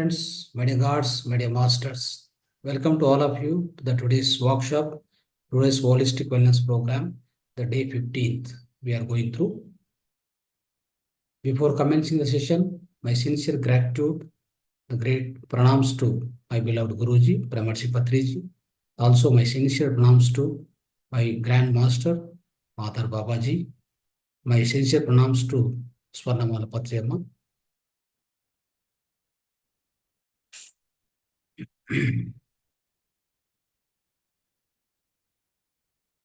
friends, my dear gods, my dear masters. Welcome to all of you to the today's workshop, today's holistic wellness program, the day 15th we are going through. Before commencing the session, my sincere gratitude, the great pranams to my beloved Guruji, Brahmarshi Patriji. Also my sincere pranams to my Grand Master, Matar Babaji. My sincere pranams to Swarnamala Patriyamma.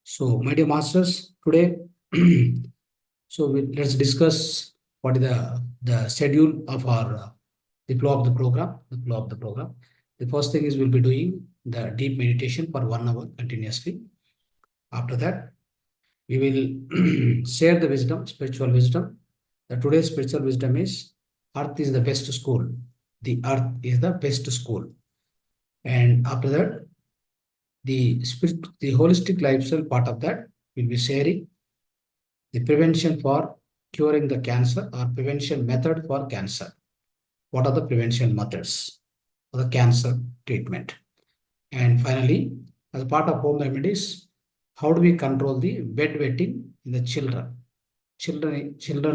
So, my dear masters, today, let's discuss what is the schedule of our the flow of the program. The flow of the program. The first thing is we'll be doing the deep meditation for 1 hour continuously. After that, we will share the wisdom, spiritual wisdom. The today's spiritual wisdom is Earth is the best school. The Earth is the best school. And after that, the holistic lifestyle part of that will be sharing the prevention for curing the cancer or prevention method for cancer. What are the prevention methods for the cancer treatment? And finally, as a part of home remedies, how do we control the bedwetting in the children?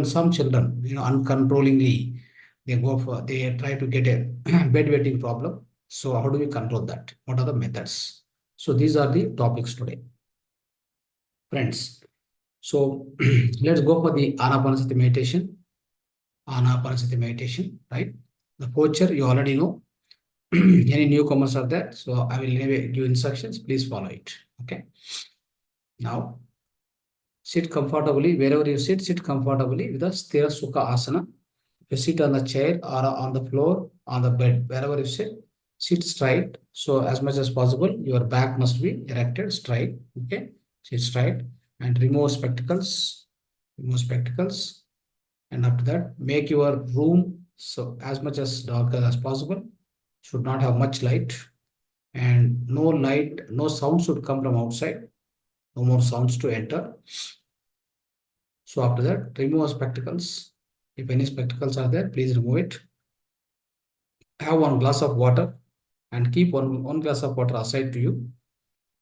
Some children, uncontrollingly, they try to get a bedwetting problem. So how do we control that? What are the methods? So these are the topics today. Friends, so let's go for the Anapanasati meditation. Anapanasati meditation, right? The posture you already know. Any newcomers are there? So I will give instructions. Please follow it. Okay. Now, sit comfortably. Wherever you sit, sit comfortably with a Sthira Sukha Asana. If you sit on the chair or on the floor, on the bed, wherever you sit straight. So as much as possible, your back must be erected straight. Okay. Sit straight and remove spectacles. Remove spectacles. And after that, make your room so as much as dark as possible. Should not have much light. And no light, no sound should come from outside. No more sounds to enter. So after that, remove spectacles. If any spectacles are there, please remove it. Have 1 glass of water and keep one glass of water aside to you.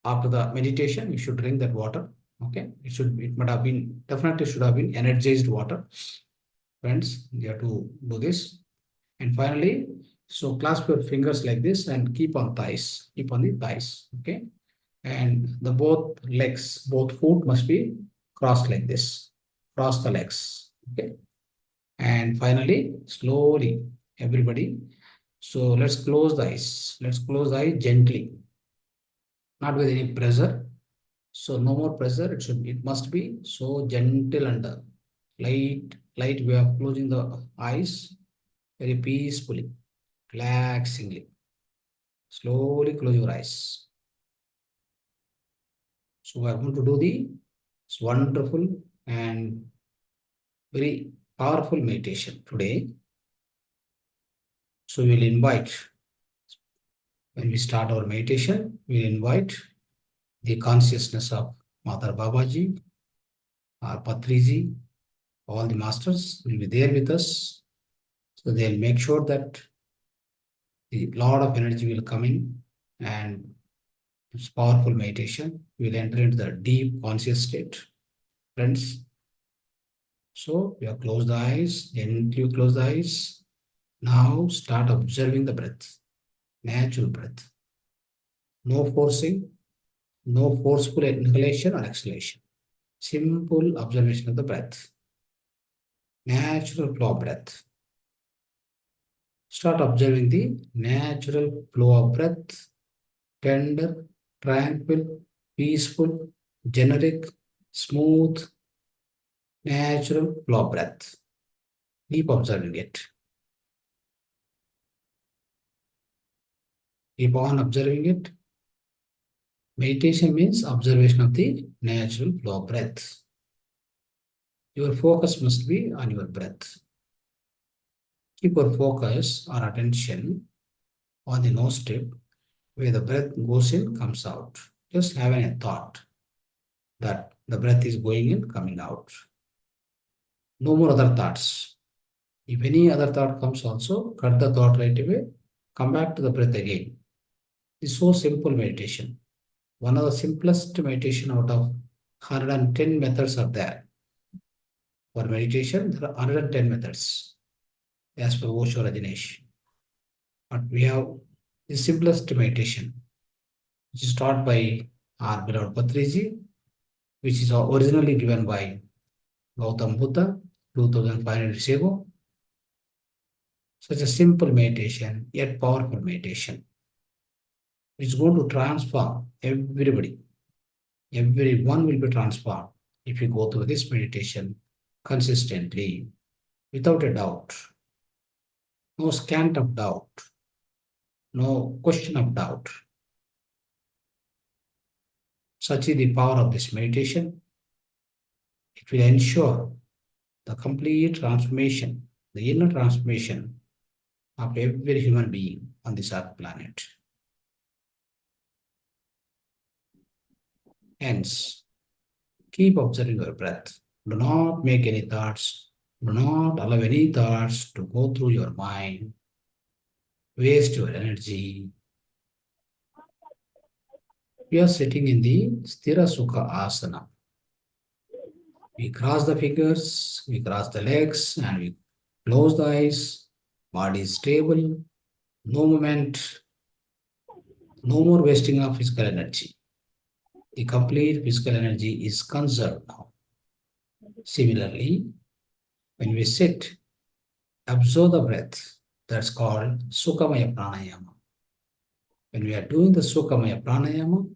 After the meditation, you should drink that water. Okay. It might have been, definitely should have been energized water. Friends, you have to do this. And finally, so clasp your fingers like this and keep on thighs. Keep on the thighs. Okay. And the both legs, both foot must be crossed like this. Cross the legs. Okay. And finally, slowly, everybody. So let's close the eyes. Let's close the eye gently. Not with any pressure. So no more pressure. It must be so gentle and light way of closing the eyes very peacefully, relaxingly. Slowly close your eyes. So we are going to do the wonderful and very powerful meditation today. So we'll invite, when we start our meditation, we'll invite the consciousness of Mother Babaji, or Patriji, all the masters will be there with us. So they'll make sure that the lot of energy will come in and it's powerful meditation. We'll enter into the deep conscious state. Friends, so we have closed the eyes, gently close the eyes. Now start observing the breath, natural breath. No forcing, no forceful inhalation or exhalation. Simple observation of the breath. Natural flow of breath. Start observing the natural flow of breath. Tender, tranquil, peaceful, generic, smooth, natural flow of breath. Keep observing it. Keep on observing it. Meditation means observation of the natural flow of breath. Your focus must be on your breath. Keep your focus or attention on the nose tip where the breath goes in, comes out. Just having a thought that the breath is going in, coming out. No more other thoughts. If any other thought comes also, cut the thought right away Come back to the breath again. It's so simple meditation. One of the simplest meditation out of 110 methods are there. For meditation, there are 110 methods as per Osho Rajneesh. But we have the simplest meditation, which is taught by our beloved Patriji, which is originally given by Gautam Buddha 2500 years ago. Such a simple meditation, yet powerful meditation. It's going to transform everybody. Everyone will be transformed if you go through this meditation consistently, without a doubt. No scant of doubt. No question of doubt. Such is the power of this meditation. It will ensure the complete transformation, the inner transformation of every human being on this earth planet. Hence, keep observing your breath. Do not make any thoughts. Do not allow any thoughts to go through your mind. Waste your energy. We are sitting in the Sthira Sukha Asana. We cross the fingers, we cross the legs, and we close the eyes. Body is stable, no movement, no more wasting of physical energy. The complete physical energy is conserved now. Similarly, when we sit, observe the breath. That's called Sukhamaya Pranayama. When we are doing the Sukhamaya Pranayama,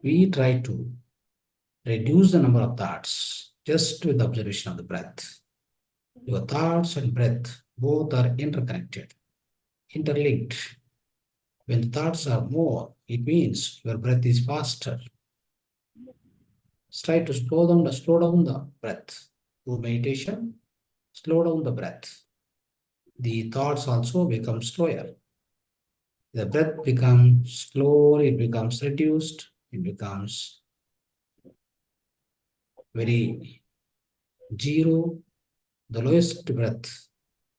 we try to reduce the number of thoughts just with the observation of the breath. Your thoughts and breath both are interconnected, interlinked. When thoughts are more, it means your breath is faster. Try to slow down the breath. Do meditation, slow down the breath. The thoughts also become slower. The breath becomes slow, it becomes reduced, it becomes very zero, the lowest breath,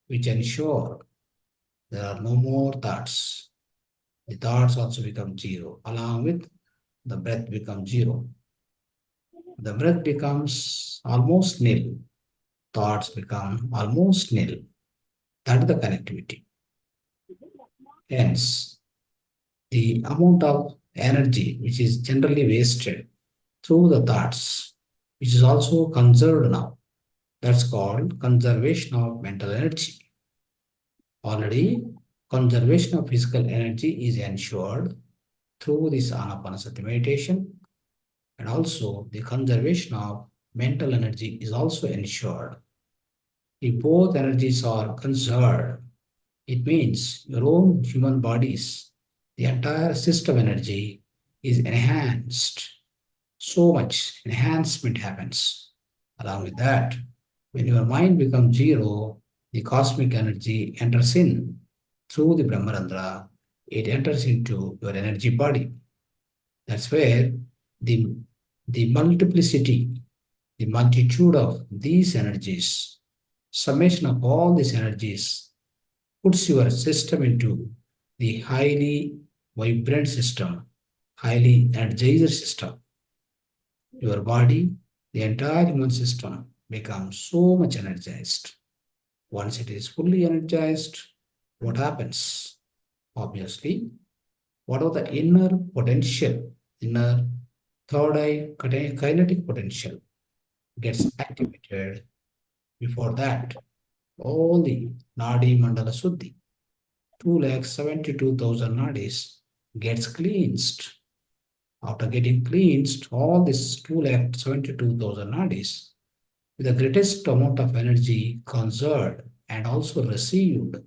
which ensure there are no more thoughts. The thoughts also become zero, along with the breath becomes zero. The breath becomes almost nil. Thoughts become almost nil. That is the connectivity. Hence, the amount of energy which is generally wasted through the thoughts, which is also conserved now. That's called conservation of mental energy. Already, conservation of physical energy is ensured through this Anapanasati meditation, and also the conservation of mental energy is also ensured. If both energies are conserved, it means your own human bodies, the entire system energy is enhanced. So much enhancement happens. Along with that, when your mind becomes zero, the cosmic energy enters in through the Brahmarandra. It enters into your energy body. That's where the multiplicity, the multitude of these energies, summation of all these energies puts your system into the highly vibrant system, highly energized system. Your body, the entire human system becomes so much energized. Once it is fully energized, what happens? Obviously, what are the inner potential, inner third eye kinetic potential gets activated. Before that, all the Nadi Mandala Suddhi, 272,000 nadis gets cleansed. After getting cleansed, all this 272,000 nadis with the greatest amount of energy conserved and also received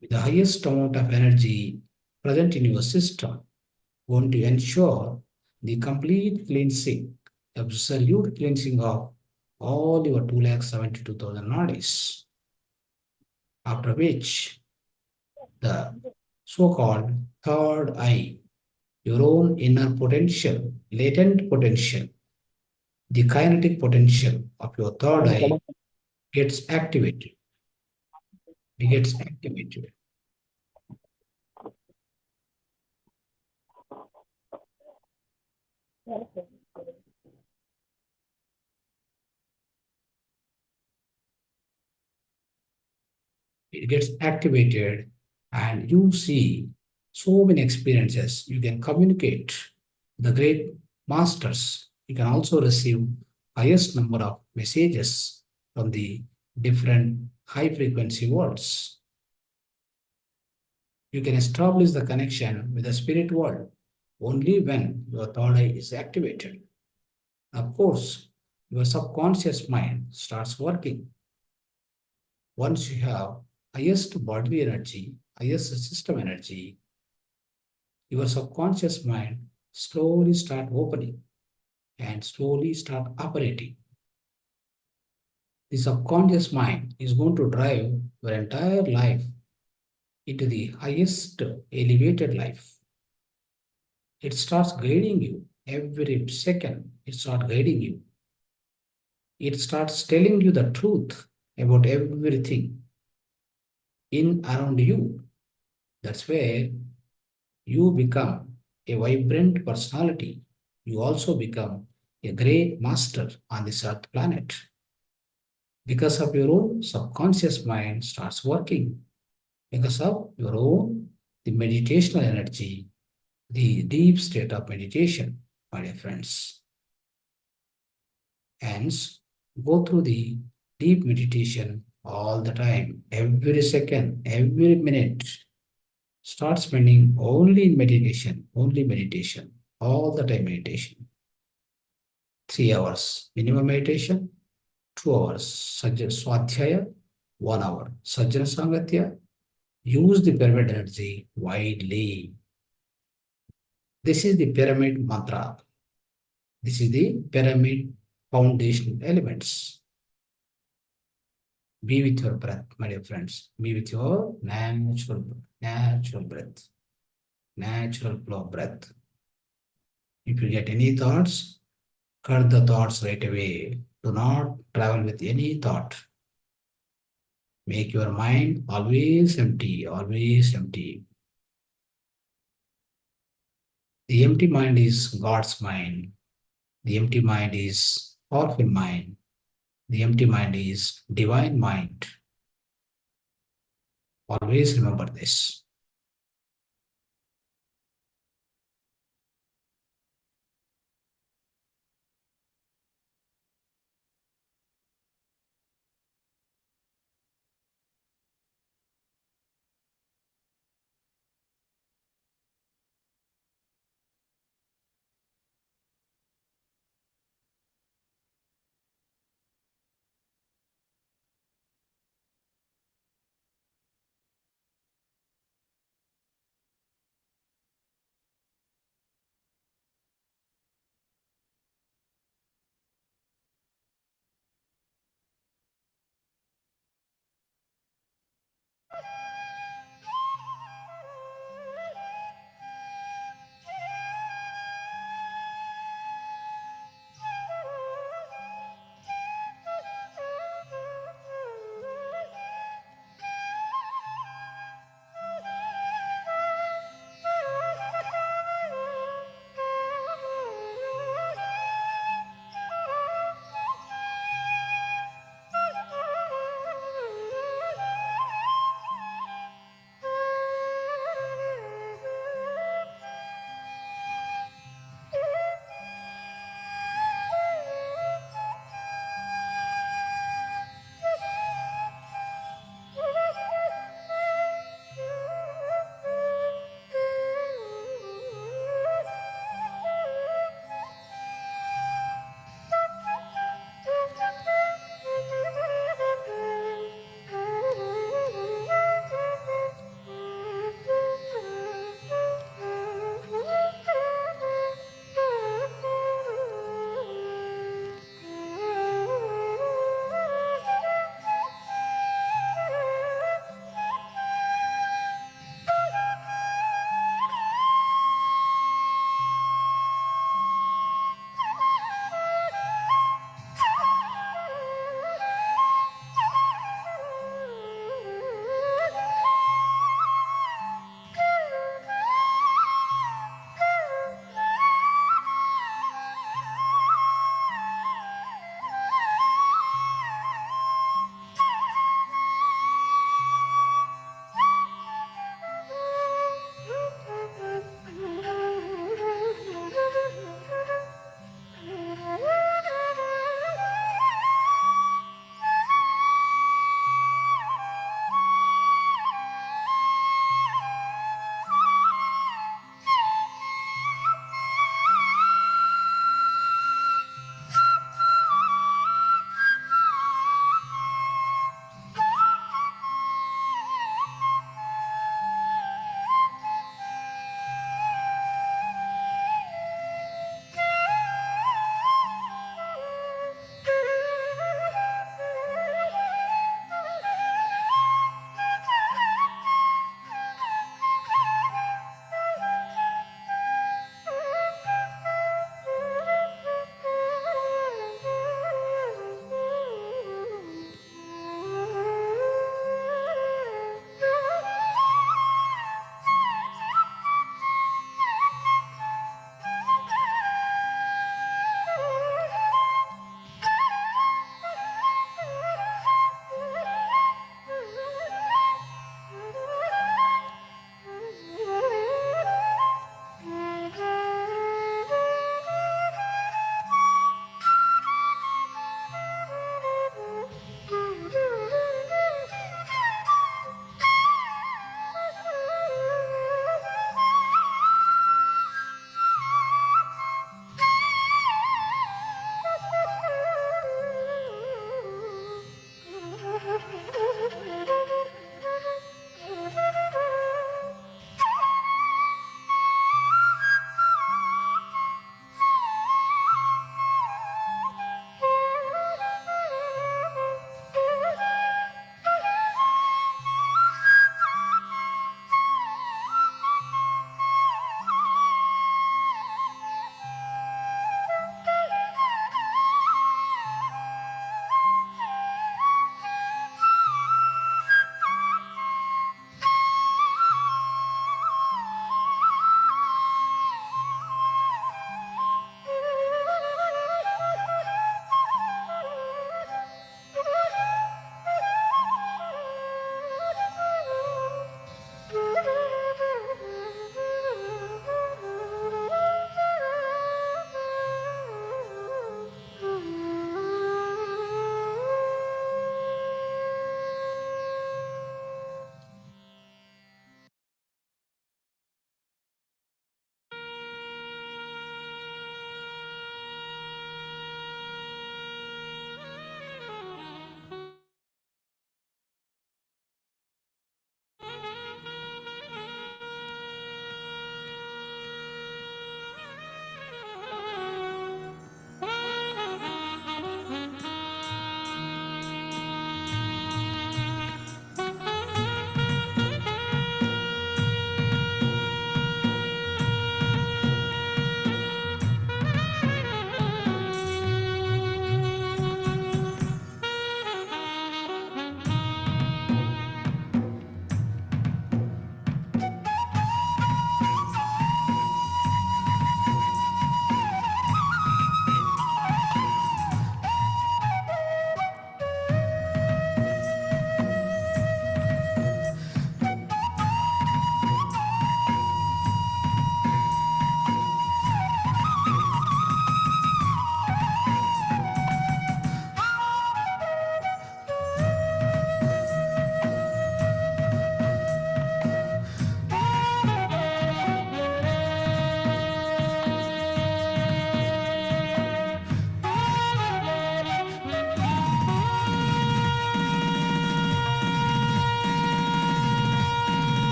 with the highest amount of energy present in your system, going to ensure the complete cleansing, absolute cleansing of all your 272,000 nadis. After which, the so-called third eye, your own inner potential, latent potential, the kinetic potential of your third eye gets activated. It gets activated. It gets activated, and you see so many experiences. You can communicate with the great masters. You can also receive highest number of messages from the different high frequency worlds. You can establish the connection with the spirit world only when your third eye is activated. Of course, your subconscious mind starts working. Once you have highest bodily energy, highest system energy, your subconscious mind slowly start opening and slowly start operating. The subconscious mind is going to drive your entire life into the highest elevated life. It starts guiding you every second. It starts guiding you. It starts telling you the truth about everything in around you. That's where you become a vibrant personality. You also become a great master on this earth planet. Because of your own subconscious mind starts working. Because of your own the meditational energy, the deep state of meditation, my dear friends. Hence, go through the deep meditation all the time, every second, every minute. Start spending only meditation, all the time meditation. 3 hours minimum meditation, 2 hours swadhyaya, 1 hour sajjana sangatya. Use the pyramid energy widely. This is the pyramid mantra. This is the pyramid foundation elements. Be with your breath, my dear friends. Be with your natural breath, natural flow of breath. If you get any thoughts, cut the thoughts right away. Do not travel with any thought. Make your mind always empty, always empty. The empty mind is God's mind. The empty mind is powerful mind. The empty mind is divine mind. Always remember this.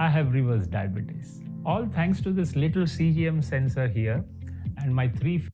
I have reverse diabetes. All thanks to this little CGM sensor here and my 3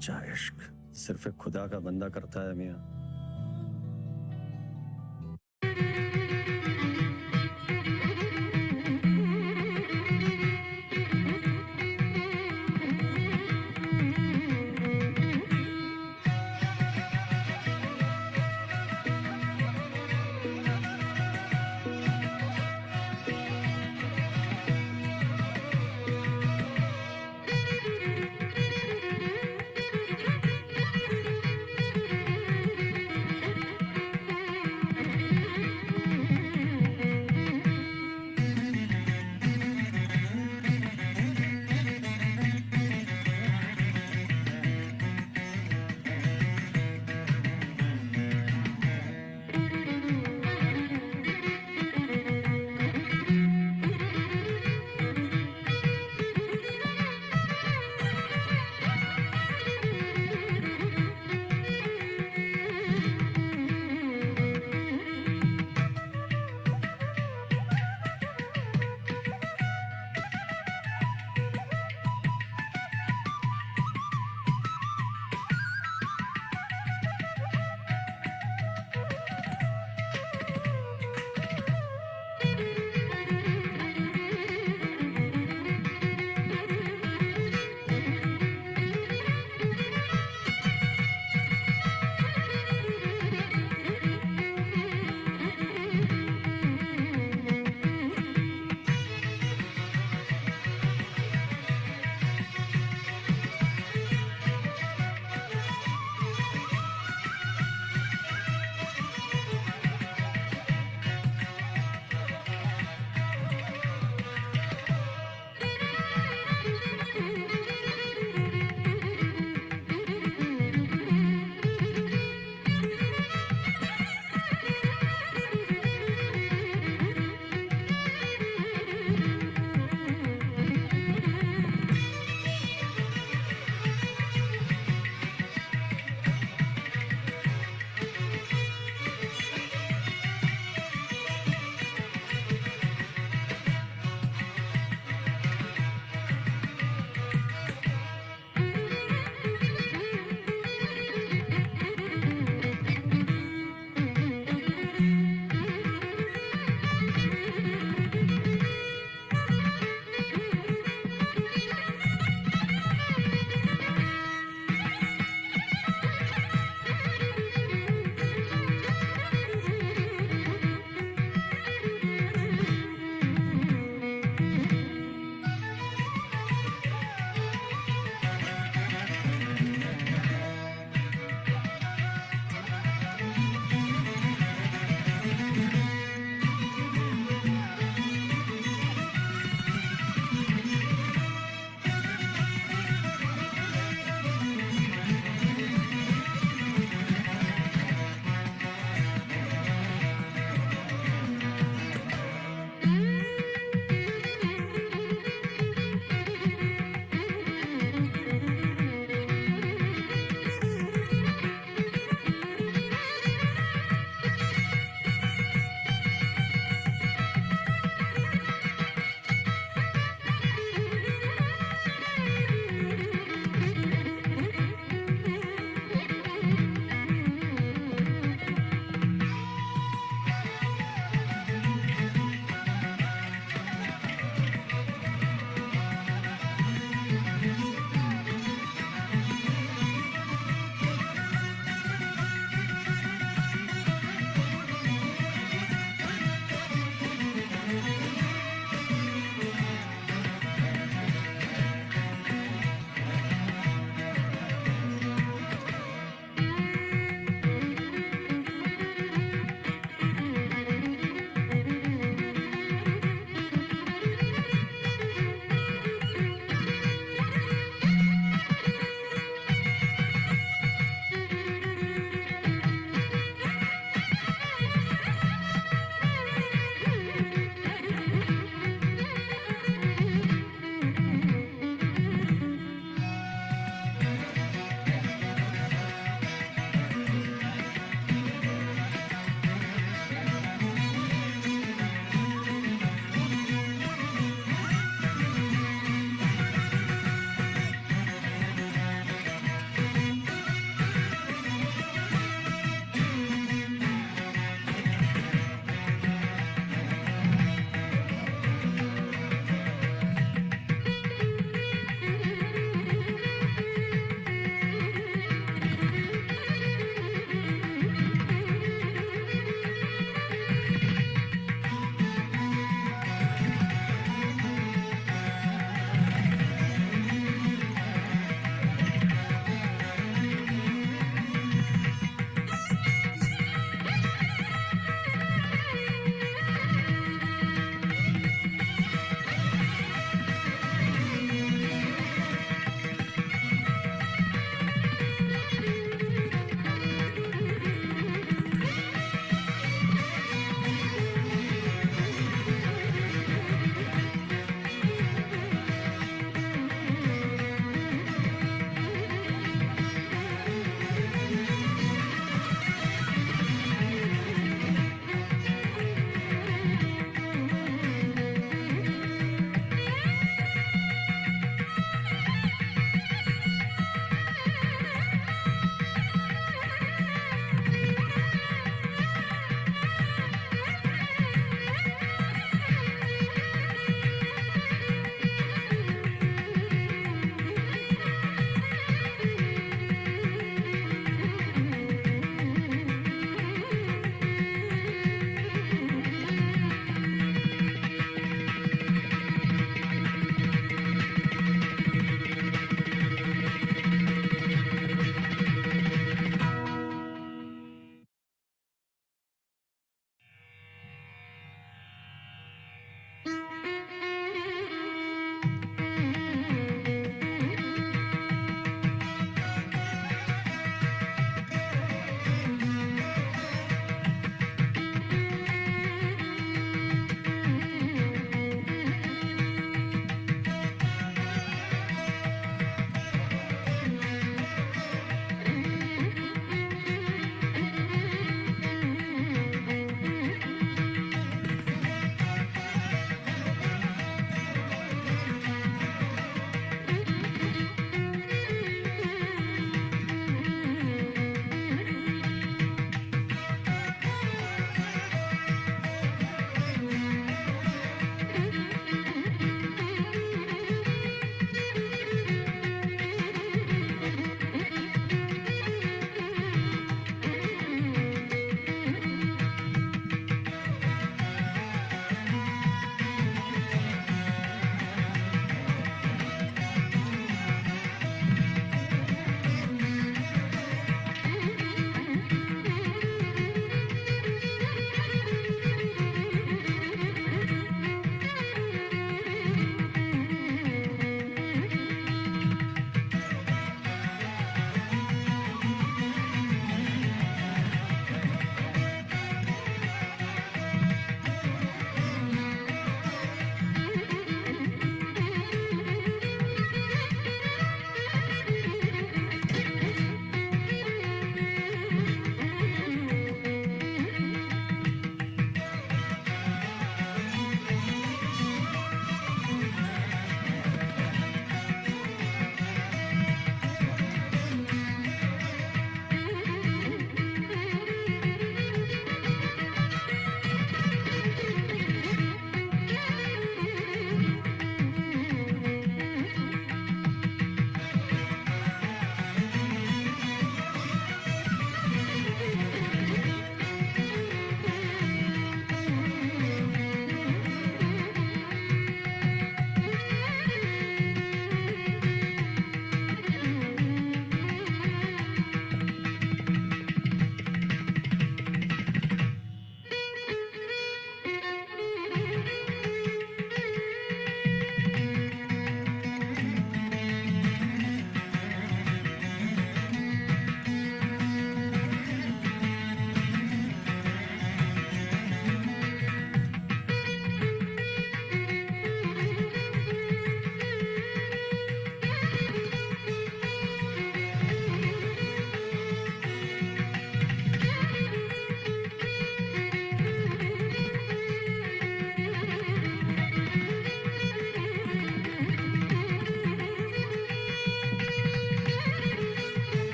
सच्चा इश्क सिर्फ एक खुदा का बंदा करता है मियाँ।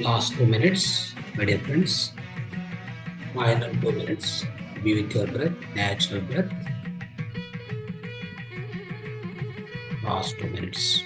Last 2 minutes, my dear friends. Final 2 minutes. Be with your breath, natural breath. Last 2 minutes.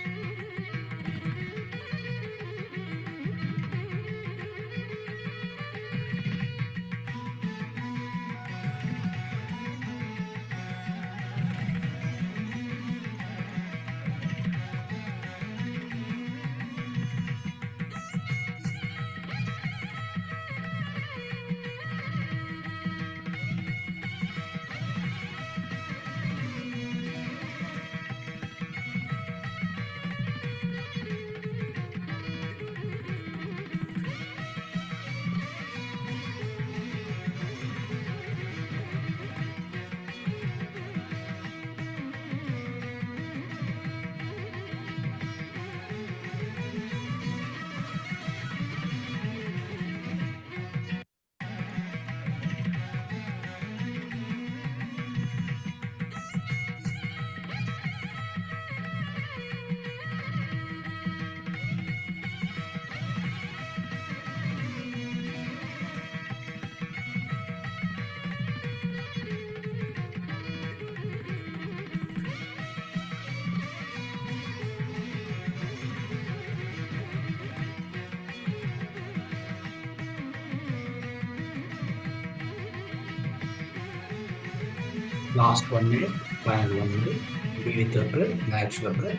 Last 1 minute, final 1 minute. Be with your breath, natural breath.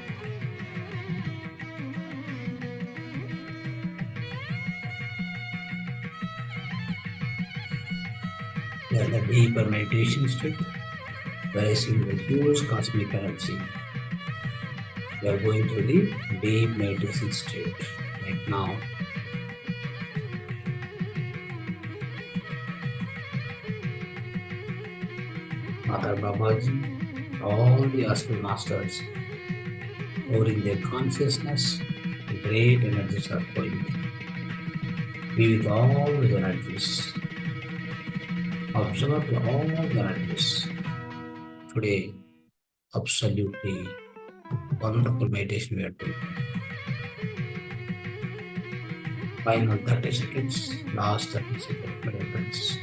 Then the deeper meditation state, rising with huge cosmic energy. We are going through the deep meditation state right now. Mother Babaji, all the astral masters, pouring their consciousness, the great energies are flowing. Be with all the energies. Observe all the energies. Today, absolutely wonderful meditation we are doing. Final 30 seconds, last 30 seconds, my dear friends.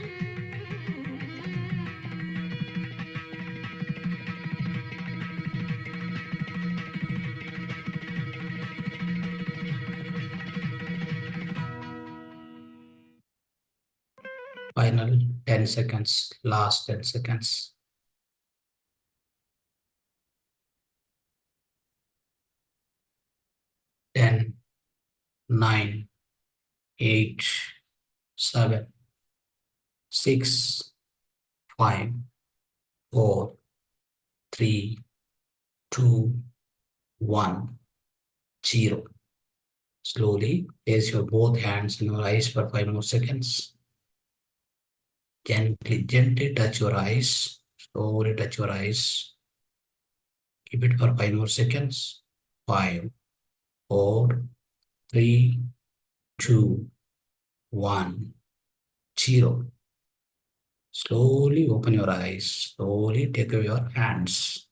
Final 10 seconds, last 10 seconds. Ten, 9, 8, 7, 6, 5, 4, 3, 2, 1, 0. Slowly place your both hands in your eyes for 5 more seconds. Gently touch your eyes. Slowly touch your eyes. Keep it for 5 more seconds. 5, 4, 3, 2, 1, 0. Slowly open your eyes. Slowly take away your hands.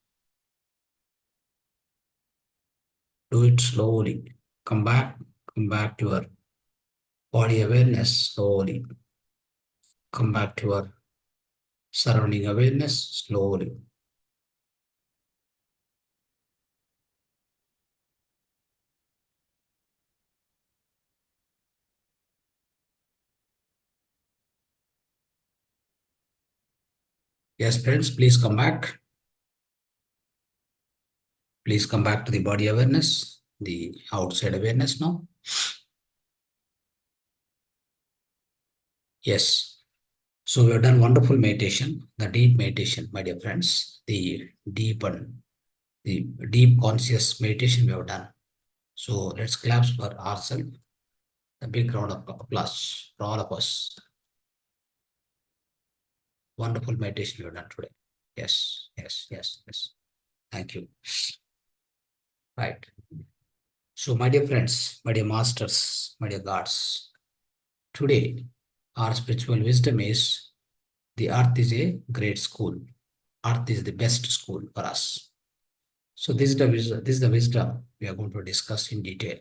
Do it slowly. Come back to your body awareness slowly. Come back to your surrounding awareness slowly. Yes, friends, please come back. Please come back to the body awareness, the outside awareness now. Yes. So we have done wonderful meditation, the deep meditation, my dear friends, the deep conscious meditation we have done. So let's clap for ourselves. A big round of applause for all of us. Wonderful meditation we have done today. Yes, yes, yes, yes. Thank you. Right. So, my dear friends, my dear masters, my dear gods, today our spiritual wisdom is the earth is a great school. Earth is the best school for us. So, this is the wisdom we are going to discuss in detail.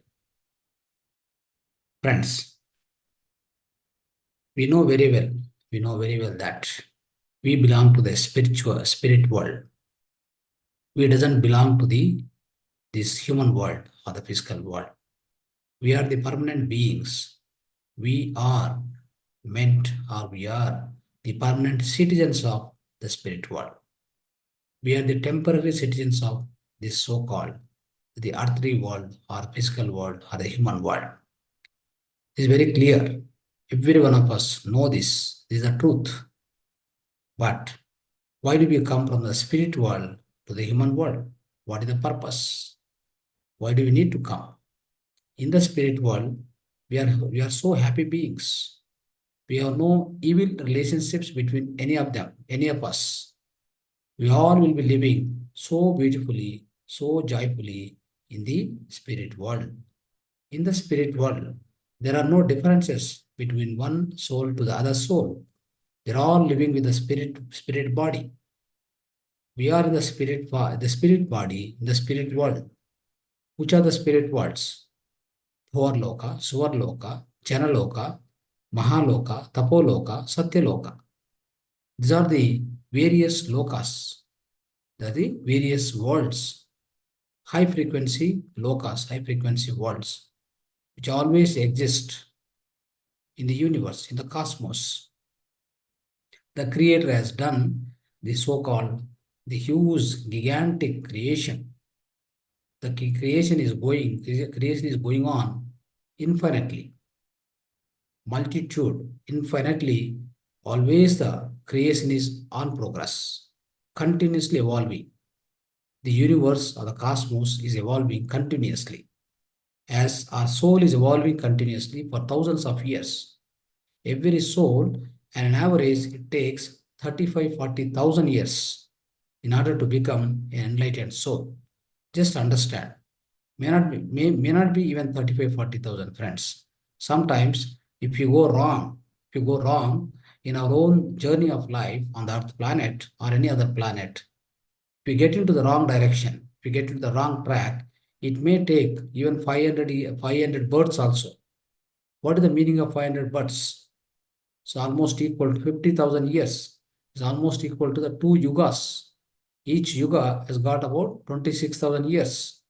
Friends, We know very well that we belong to the spirit world. We doesn't belong to this human world or the physical world. We are the permanent beings. We are meant, or we are the permanent citizens of the spirit world. We are the temporary citizens of this so-called the earthly world or physical world or the human world. It is very clear. Every one of us know this. This is the truth. But why do we come from the spirit world to the human world? What is the purpose? Why do we need to come? In the spirit world, we are so happy beings. We have no evil relationships between any of them, any of us. We all will be living so beautifully, so joyfully in the spirit world. In the spirit world, there are no differences between one soul to the other soul. They're all living with the spirit body. We are in the spirit body, in the spirit world. Which are the spirit worlds? Bhuvarloka, Suvarloka, Janaloka, Mahaloka, Tapoloka, Satyaloka. These are the various lokas. They are the various worlds. High frequency lokas, high frequency worlds, which always exist in the universe, in the cosmos. The Creator has done the so-called the huge, gigantic creation. The creation is going on infinitely. Multitude, infinitely, always the creation is on progress, continuously evolving. The universe or the cosmos is evolving continuously, as our soul is evolving continuously for thousands of years. Every soul, on an average, it takes 35,000-40,000 years in order to become an enlightened soul. Just understand, may not be even 35,000-40,000, friends. Sometimes, if you go wrong in our own journey of life on the Earth planet or any other planet, if we get into the wrong direction, if we get into the wrong track, it may take even 500 births also. What is the meaning of 500 births? It's almost equal to 50,000 years. It's almost equal to the 2 yugas. Each yuga has got about 26,000 years.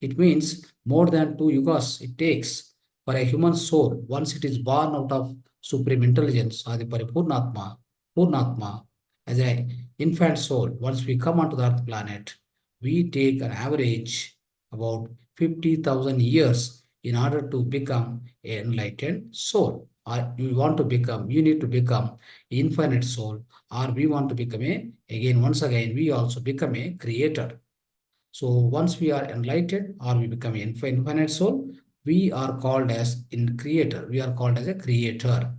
It means more than 2 yugas it takes for a human soul, once it is born out of supreme intelligence, Adipari Purnatma, as an infant soul. Once we come onto the Earth planet, we take an average about 50,000 years in order to become an enlightened soul. Or you need to become infinite soul, or we want to become once again, we also become a creator. So once we are enlightened or we become infinite soul, we are called as creator. We are called as a creator.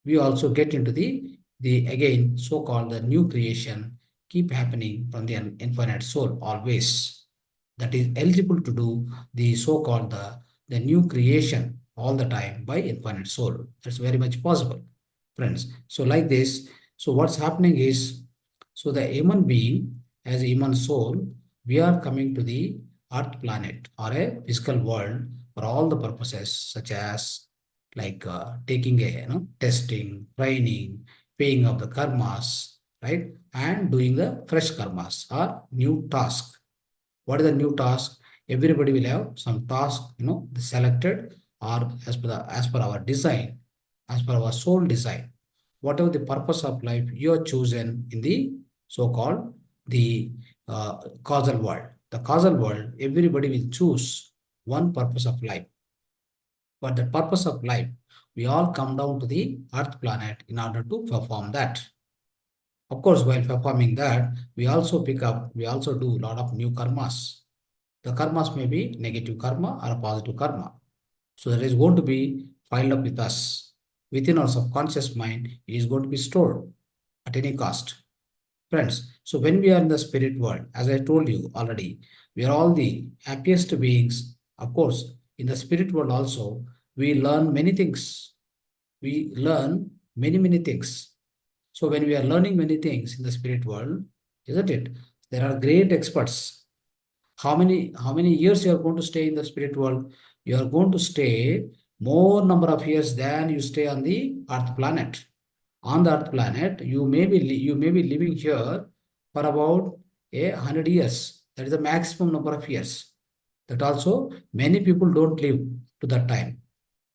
We also get into the again so-called the new creation keep happening from the infinite soul always. That is eligible to do the so-called the new creation all the time by infinite soul. That's very much possible, friends. So like this, so what's happening is, so the human being as a human soul, we are coming to the Earth planet or a physical world for all the purposes, such as like taking a testing, training, paying of the karmas, right, and doing the fresh karmas or new task. What is the new task? Everybody will have some task, selected or as per our design, as per our soul design. Whatever the purpose of life you are chosen in the so-called the causal world. The causal world, everybody will choose one purpose of life. But the purpose of life, we all come down to the Earth planet in order to perform that. Of course, while performing that, we also do a lot of new karmas. The karmas may be negative karma or positive karma. So that is going to be piled up with us. Within our subconscious mind, it is going to be stored at any cost. Friends, so when we are in the spirit world, as I told you already, we are all the happiest beings. Of course, in the spirit world also, we learn many things. We learn many things. So when we are learning many things in the spirit world, isn't it? There are great experts. How many years you are going to stay in the spirit world? You are going to stay more number of years than you stay on the Earth planet. On the Earth planet, you may be living here for about 100 years. That is the maximum number of years. That also many people don't live to that time.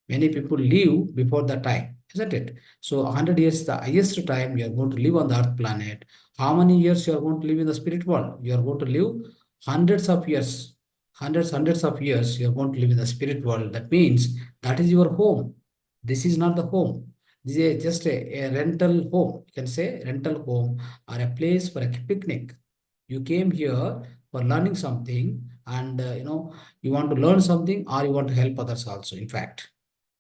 Many people live before the time, isn't it? So 100 years is the highest time you are going to live on the Earth planet. How many years you are going to live in the spirit world? You are going to live hundreds of years. Hundreds of years you are going to live in the spirit world. That means that is your home. This is not the home. This is just a rental home. You can say rental home or a place for a picnic. You came here for learning something, and you want to learn something, or you want to help others also, in fact,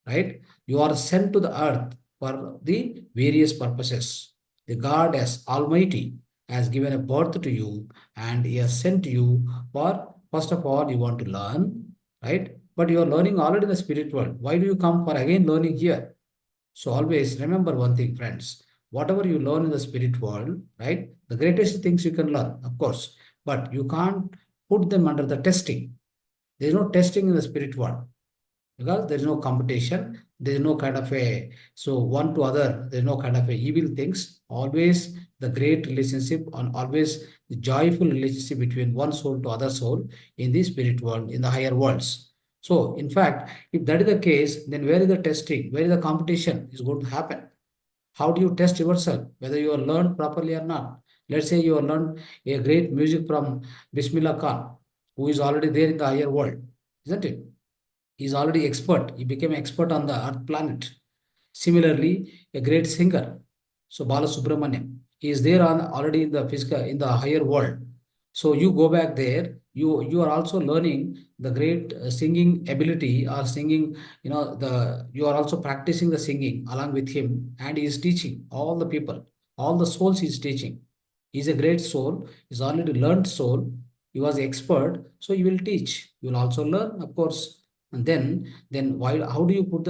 right? You are sent to the earth for the various purposes. The God as Almighty has given a birth to you, and He has sent you for, first of all, you want to learn, right? But you are learning already in the spirit world. Why do you come for again learning here? So always remember one thing, friends. Whatever you learn in the spirit world, right? The greatest things you can learn, of course, but you can't put them under the testing. There is no testing in the spirit world, because there is no competition. There is no kind of a, so one to other, there is no kind of a evil things. Always the great relationship, and always the joyful relationship between one soul to other soul in the spirit world, in the higher worlds. So in fact, if that is the case, then where is the testing, where is the competition is going to happen? How do you test yourself whether you are learned properly or not? Let's say you have learned a great music from Bismillah Khan, who is already there in the higher world, isn't it? He's already expert. He became expert on the Earth planet. Similarly, a great singer, so Bala Subramaniam, he is there on already in the physical, in the higher world. So you go back there. You are also learning the great singing ability, or singing. You are also practicing the singing along with him, and he is teaching all the people, all the souls he is teaching. He is a great soul. He's already learned soul. He was expert, so you will teach. You will also learn, of course. And then why, how do you put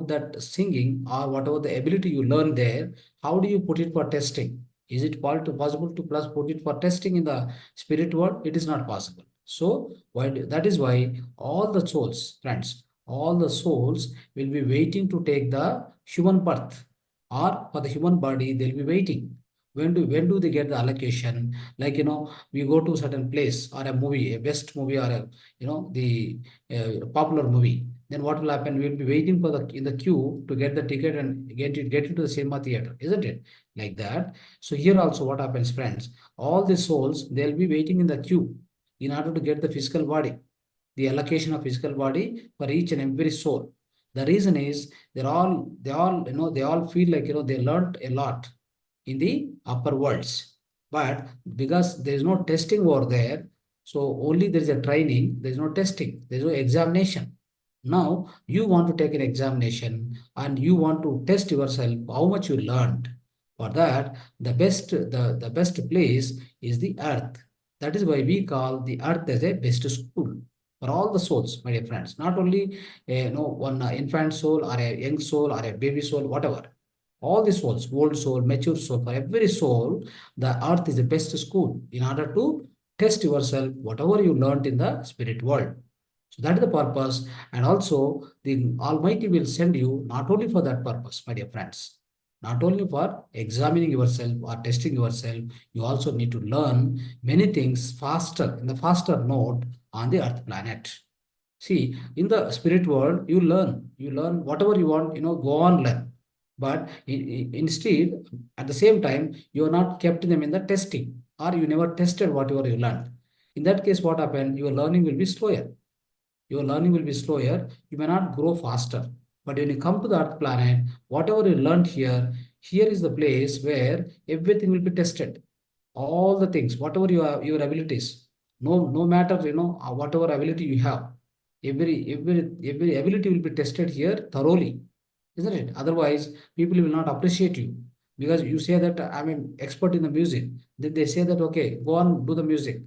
that singing or whatever the ability you learn there, how do you put it for testing? Is it possible to plus put it for testing in the spirit world? It is not possible. So that is why all the souls, friends, all the souls will be waiting to take the human birth, or for the human body they'll be waiting. When do they get the allocation? Like, we go to a certain place, or a movie, a best movie, or a, the popular movie, then what will happen? We'll be waiting for the in the queue to get the ticket and get into the cinema theater, isn't it? Like that. So here also what happens, friends? All the souls, they'll be waiting in the queue in order to get the physical body, the allocation of physical body for each and every soul. The reason is they all feel like they learned a lot in the upper worlds, but because there is no testing over there, so only there is a training, there is no testing, there is no examination. Now you want to take an examination, and you want to test yourself how much you learned. For that, the best place is the earth. That is why we call the earth as a best school for all the souls, my dear friends. Not only one infant soul, or a young soul, or a baby soul, whatever. All the souls, old soul, mature soul, for every soul, the earth is the best school in order to test yourself, whatever you learned in the spirit world. So that is the purpose. And also, the Almighty will send you not only for that purpose, my dear friends, not only for examining yourself or testing yourself, you also need to learn many things faster, in the faster note on the earth planet. See, in the spirit world, you learn whatever you want, go on learn. But instead, at the same time, you are not kept them in the testing, or you never tested whatever you learned. In that case, what happened? Your learning will be slower. Your learning will be slower. You may not grow faster. But when you come to the earth planet, whatever you learned here is the place where everything will be tested. All the things, whatever your abilities, no matter whatever ability you have, every ability will be tested here thoroughly, isn't it? Otherwise, people will not appreciate you, because you say that I'm an expert in the music. Then they say that, okay, go on, do the music,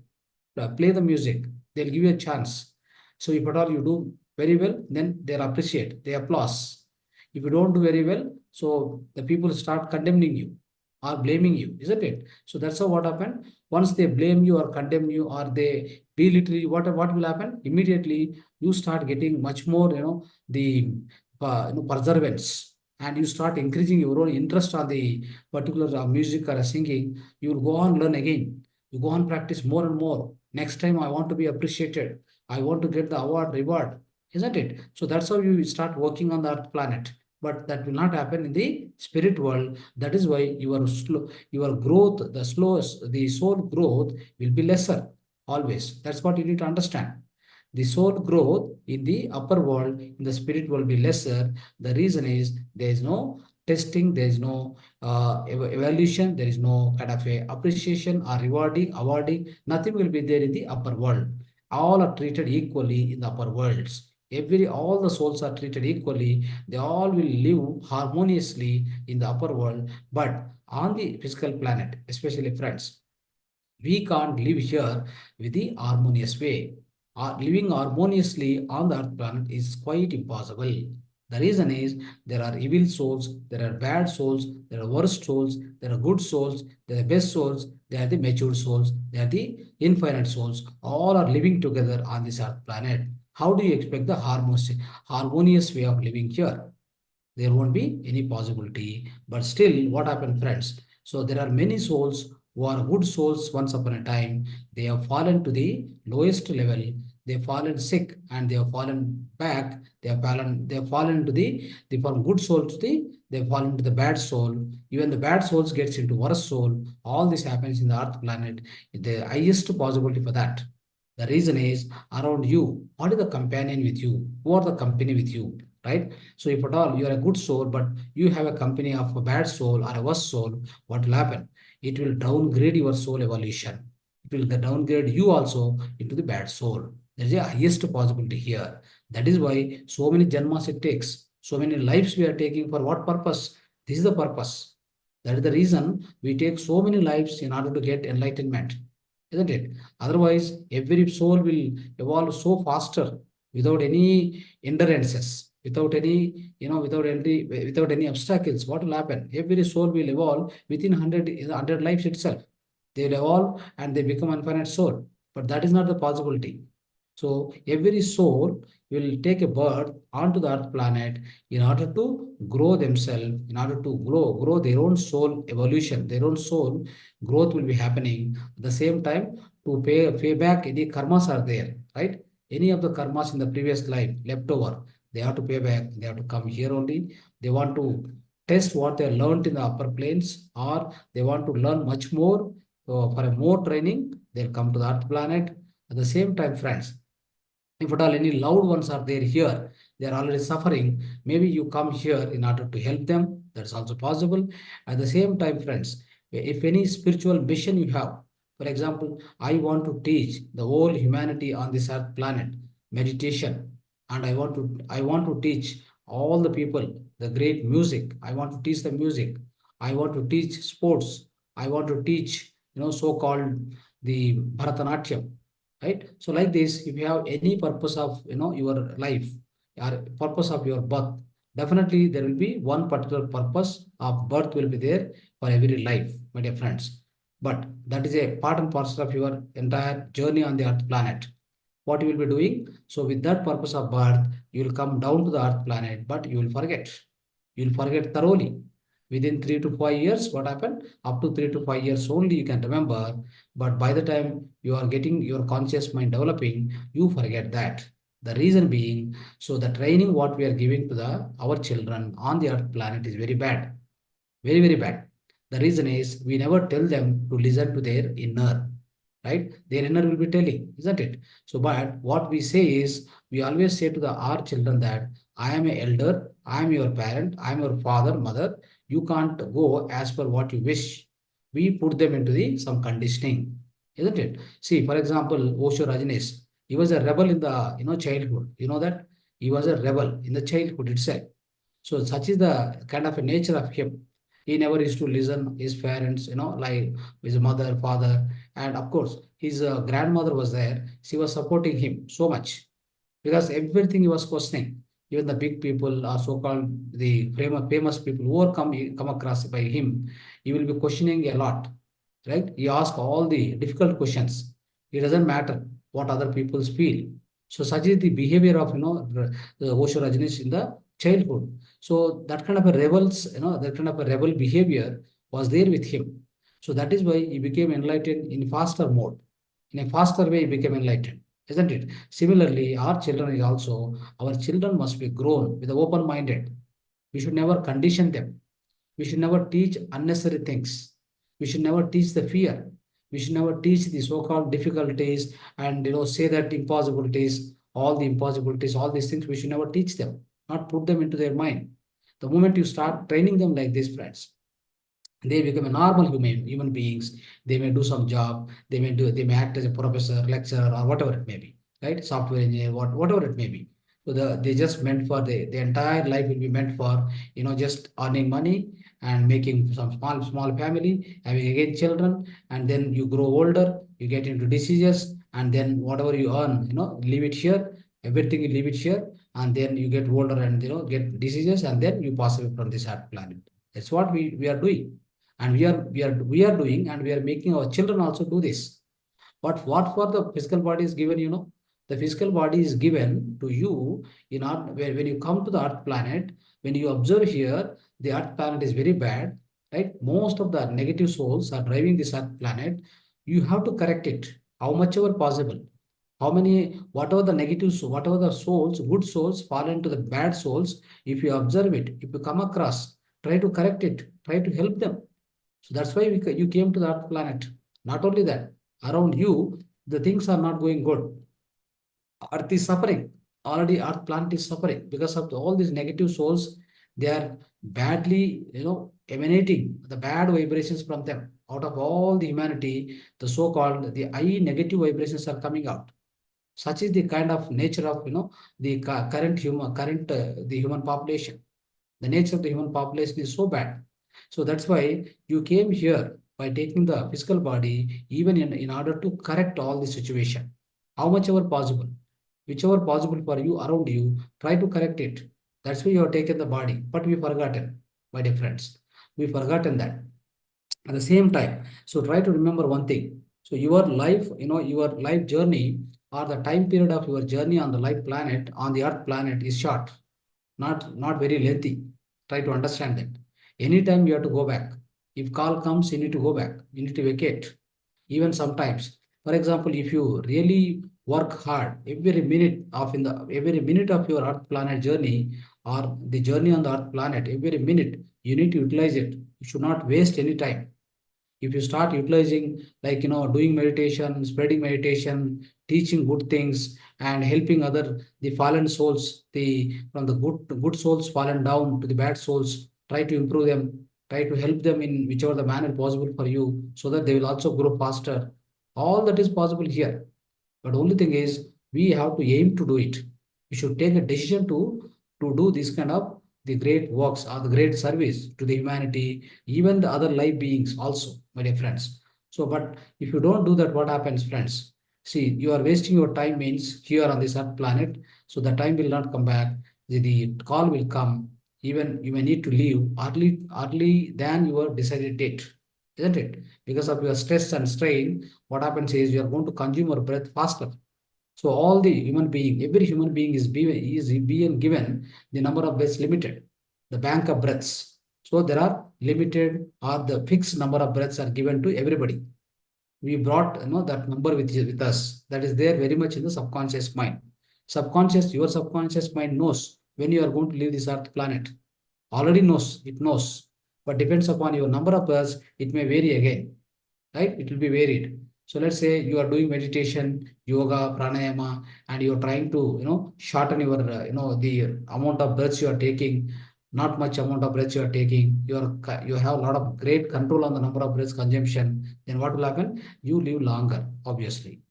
play the music. They'll give you a chance. So if at all you do very well, then they'll appreciate, they applause. If you don't do very well, so the people start condemning you. or blaming you, isn't it? So that's how what happened. Once they blame you or condemn you or they belittle you, what will happen? Immediately you start getting much more, the perseverance, and you start increasing your own interest on the particular music or singing. You will go on learn again. You go on practice more and more. Next time I want to be appreciated. I want to get the award reward, isn't it? So that's how you start working on the earth planet. But that will not happen in the spirit world. That is why your growth, the slowest, the soul growth will be lesser always. That's what you need to understand. The soul growth in the upper world, in the spirit world, will be lesser. The reason is there is no testing, there is no evaluation, there is no kind of a appreciation or rewarding, awarding. Nothing will be there in the upper world. All are treated equally in the upper worlds. All the souls are treated equally. They all will live harmoniously in the upper world. But on the physical planet, especially friends, we can't live here with the harmonious way. Living harmoniously on the earth planet is quite impossible. The reason is there are evil souls, there are bad souls, there are worst souls, there are good souls, there are best souls, there are the mature souls, there are the infinite souls. All are living together on this earth planet. How do you expect the harmonious way of living here? There won't be any possibility. But still, what happened, friends? So there are many souls who are good souls once upon a time. They have fallen to the lowest level. They have fallen sick and they have fallen back. They have fallen to the from good soul to they have fallen to the bad soul. Even the bad souls gets into worse soul. All this happens in the earth planet. The highest possibility for that. The reason is around you. What is the companion with you? Who are the company with you? Right? So if at all you are a good soul, but you have a company of a bad soul or a worse soul, what will happen? It will downgrade your soul evolution. It will downgrade you also into the bad soul. There is a highest possibility here. That is why so many janmas it takes. So many lives we are taking for what purpose? This is the purpose. That is the reason we take so many lives in order to get enlightenment, isn't it? Otherwise, every soul will evolve so faster without any hindrances, without any obstacles. What will happen? Every soul will evolve within 100 lives itself. They will evolve and they become infinite soul. But that is not the possibility. So every soul will take a birth onto the earth planet in order to grow themselves, in order to grow their own soul evolution, their own soul growth will be happening. At the same time, to pay back any karmas are there, right? Any of the karmas in the previous life left over, they have to pay back. They have to come here only. They want to test what they learned in the upper planes, or they want to learn much more. So for a more training, they'll come to the earth planet. At the same time, friends, if at all any loved ones are there here, they are already suffering, maybe you come here in order to help them. That's also possible. At the same time, friends, if any spiritual mission you have, for example, I want to teach the whole humanity on this earth planet meditation, and I want to teach all the people the great music. I want to teach the music. I want to teach sports. I want to teach, so-called the Bharatanatyam, right? So like this, if you have any purpose of your life or purpose of your birth, definitely there will be one particular purpose of birth will be there for every life, my dear friends. But that is a part and parcel of your entire journey on the earth planet. What you will be doing? So with that purpose of birth, you will come down to the earth planet, but you will forget. You will forget thoroughly. Within 3 to 5 years, what happened? Up to 3 to 5 years only you can remember. But by the time you are getting your conscious mind developing, you forget that. The reason being, so the training what we are giving to our children on the earth planet is very bad. Very, very bad. The reason is we never tell them to listen to their inner, right? Their inner will be telling, isn't it? So, but what we say is, we always say to our children that I am an elder, I am your parent, I am your father, mother. You can't go as per what you wish. We put them into some conditioning, isn't it? See, for example, Osho Rajneesh, he was a rebel in the childhood. You know that he was a rebel in the childhood itself. So such is the kind of a nature of him. He never used to listen his parents, like his mother, father, and of course his grandmother was there. She was supporting him so much because everything he was questioning. Even the big people are so-called the famous people who are come across by him, he will be questioning a lot, right? He asks all the difficult questions. It doesn't matter what other people feel. So such is the behavior of the Osho Rajneesh in the childhood. So that kind of a that kind of a rebel behavior was there with him. So that is why he became enlightened in faster mode. In a faster way, he became enlightened, isn't it? Similarly, our children is also, our children must be grown with open-minded. We should never condition them. We should never teach unnecessary things. We should never teach the fear. We should never teach the so-called difficulties and say that impossibilities, all the impossibilities, all these things. We should never teach them, not put them into their mind. The moment you start training them like this, friends, they become a normal human beings. They may do some job. They may act as a professor, lecturer, or whatever it may be, right? Software engineer, whatever it may be. So they just meant for the entire life will be meant for just earning money and making some small family, having again children, and then you grow older, you get into diseases, and then whatever you earn, leave it here. Everything you leave it here, and then you get older and get diseases, and then you pass away from this earth planet. That's what we are doing, and we are doing, and we are making our children also do this. But what for the physical body is given, the physical body is given to you when you come to the earth planet. When you observe here, the earth planet is very bad, right? Most of the negative souls are driving this earth planet. You have to correct it how much ever possible. How many, whatever the negatives, whatever the souls, good souls fall into the bad souls, if you observe it, if you come across, try to correct it, try to help them. So that's why you came to the earth planet. Not only that, around you, the things are not going good. Earth is suffering. Already Earth planet is suffering because of all these negative souls. They are badly, emanating the bad vibrations from them. Out of all the humanity, the so-called the I negative vibrations are coming out. Such is the kind of nature of the the human population. The nature of the human population is so bad. So that's why you came here by taking the physical body, even in order to correct all the situation. How much ever possible, whichever possible for you around you, try to correct it. That's why you have taken the body. But we forgotten, my dear friends. We forgotten that. At the same time, so try to remember one thing. So your life, your life journey or the time period of your journey on the life planet, on the earth planet is short, not very lengthy. Try to understand that. Anytime you have to go back. If call comes, you need to go back. You need to vacate. Even sometimes, for example, if you really work hard, every minute of your Earth planet journey or the journey on the Earth planet, every minute you need to utilize it. You should not waste any time. If you start utilizing, like doing meditation, spreading meditation, teaching good things, and helping other the fallen souls, the from the good souls fallen down to the bad souls, try to improve them, try to help them in whichever the manner possible for you, so that they will also grow faster. All that is possible here. But only thing is, we have to aim to do it. We should take a decision to do this kind of the great works or the great service to the humanity, even the other life beings also, my dear friends. So, but if you don't do that, what happens, friends? See, you are wasting your time means here on this earth planet. So the time will not come back. The call will come. Even you may need to leave early than your decided date, isn't it? Because of your stress and strain, what happens is you are going to consume your breath faster. So all the human being, every human being is being given the number of breaths limited, the bank of breaths. So there are limited or the fixed number of breaths are given to everybody. We brought that number with us. That is there very much in the subconscious mind. Your subconscious mind knows when you are going to leave this earth planet. Already knows, it knows. But depends upon your number of breaths, it may vary again, right? It will be varied. So let's say you are doing meditation, yoga, pranayama, and you're trying to, shorten your, the amount of breaths you are taking, not much amount of breaths you are taking. You have a lot of great control on the number of breaths consumption. Then what will happen? You live longer, obviously,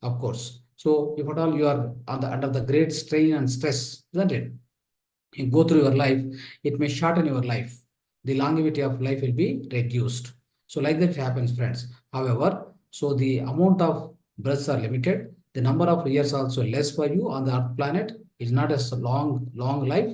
of course. So if at all you are under the great strain and stress, isn't it? You go through your life, it may shorten your life. The longevity of life will be reduced. So like that happens, friends. However, so the amount of breaths are limited. The number of years also less for you on the earth planet. It's not a long life.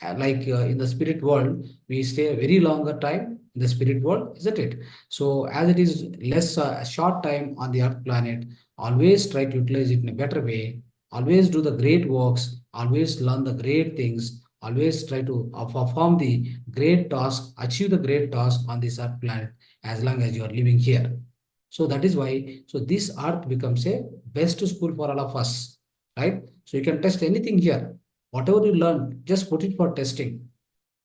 Like in the spirit world, we stay a very longer time in the spirit world, isn't it? So as it is less short time on the earth planet, always try to utilize it in a better way. Always do the great works. Always learn the great things. Always try to perform the great task, achieve the great task on this earth planet as long as you are living here. So that is why, so this earth becomes a best school for all of us, right? So you can test anything here. Whatever you learn, just put it for testing.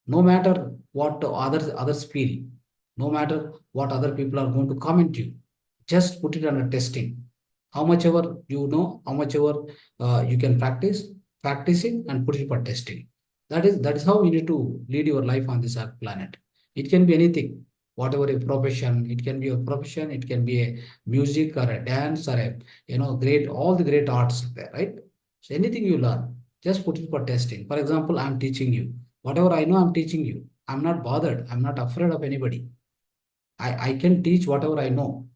No matter what others feel, no matter what other people are going to comment you, just put it under testing. How much ever you know, how much ever you can practice it and put it for testing. That is how you need to lead your life on this earth planet. It can be anything, whatever a profession. It can be a profession. It can be a music or a dance or a great all the great arts there, right? So anything you learn, just put it for testing. For example, I'm teaching you. Whatever I know, I'm teaching you. I'm not bothered. I'm not afraid of anybody. I can teach whatever I know.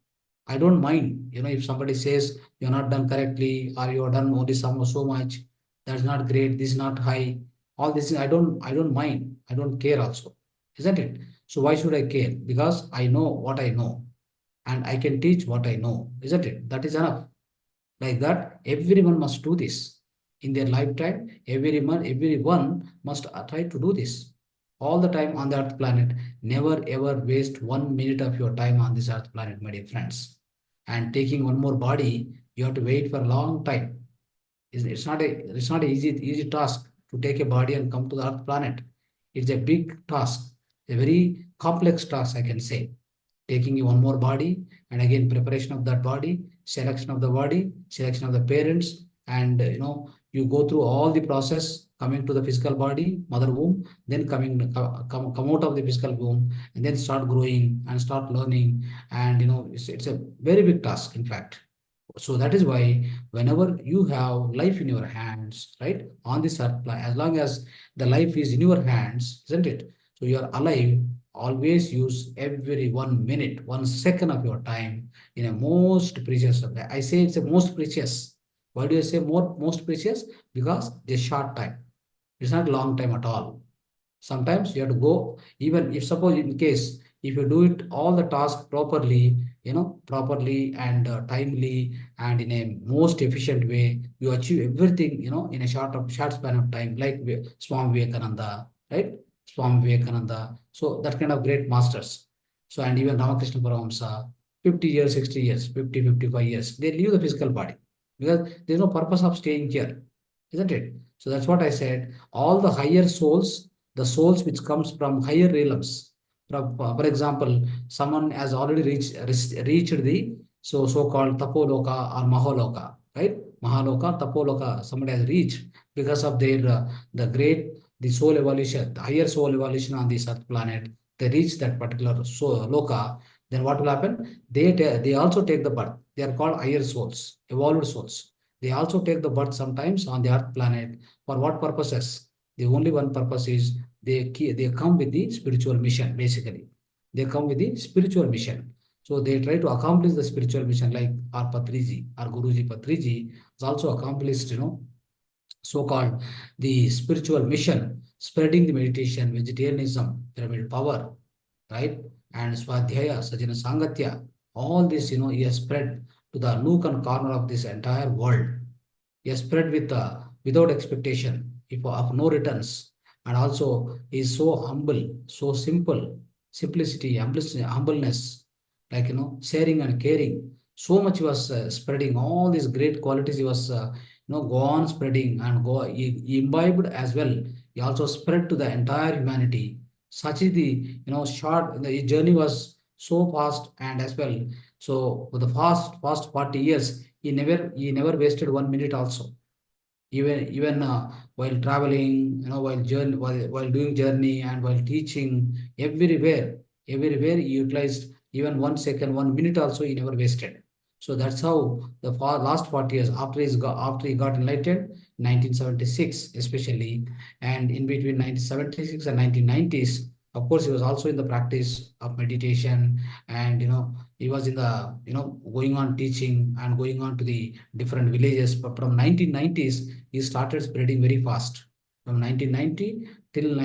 I don't mind. If somebody says you're not done correctly or you're done only so much, that's not great, this is not high. All this I don't mind. I don't care also. Isn't it? So why should I care? Because I know what I know and I can teach what I know. Isn't it? That is enough. Like that, everyone must do this in their lifetime. Everyone must try to do this all the time on the earth planet. Never ever waste 1 minute of your time on this earth planet, my dear friends. And taking one more body, you have to wait for a long time. It's not a easy task to take a body and come to the earth planet. It's a big task, a very complex task, I can say. Taking one more body, and again preparation of that body, selection of the body, selection of the parents, and you go through all the process coming to the physical body, mother womb, then come out of the physical womb, and then start growing and start learning. And it's a very big task, in fact. So that is why whenever you have life in your hands, right, on this earth, as long as the life is in your hands, isn't it? So you are alive, always use every 1 minute, 1 second of your time in a most precious of that. I say it's a most precious. Why do I say most precious? Because it's short time. It's not long time at all. Sometimes you have to go, even if suppose in case, if you do it all the task properly, properly and timely and in a most efficient way, you achieve everything, in a short span of time, like Swami Vivekananda, right? Swami Vivekananda. So that kind of great masters. So, and even Ramakrishna Paramahamsa, 50 years, 60 years, 50, 55 years, they leave the physical body because there's no purpose of staying here, isn't it? So that's what I said. All the higher souls, the souls which comes from higher realms. For example, someone has already reached the so-called Tapoloka or Mahaloka, right? Mahaloka, Tapoloka, somebody has reached because of their the soul evolution, the higher soul evolution on this earth planet. They reach that particular loka. Then what will happen? They also take the birth. They are called higher souls, evolved souls. They also take the birth sometimes on the earth planet. For what purposes? The only one purpose is they come with the spiritual mission, basically. They come with the spiritual mission. So they try to accomplish the spiritual mission, like our Patriji, our Guruji Patriji has also accomplished, so-called the spiritual mission, spreading the meditation, vegetarianism, pyramid power, right? And Swadhyaya, Sajjana Sangatya, all this, he has spread to the nook and corner of this entire world. He has spread without expectation, if of no returns, and also is so humble, so simple, simplicity, humbleness, like sharing and caring. So much he was spreading all these great qualities. He was go on spreading and he imbibed as well. He also spread to the entire humanity. Such is the short. The journey was so fast and as well. So for the past 40 years, he never wasted 1 minute also. Even while traveling, while doing journey and while teaching, everywhere he utilized even 1 second, 1 minute also he never wasted. So that's how the last 40 years after he got enlightened, 1976 especially, and in between 1976 and 1990s, of course, he was also in the practice of meditation and he was in the, going on teaching and going on to the different villages. But from 1990s, he started spreading very fast. From 1990 till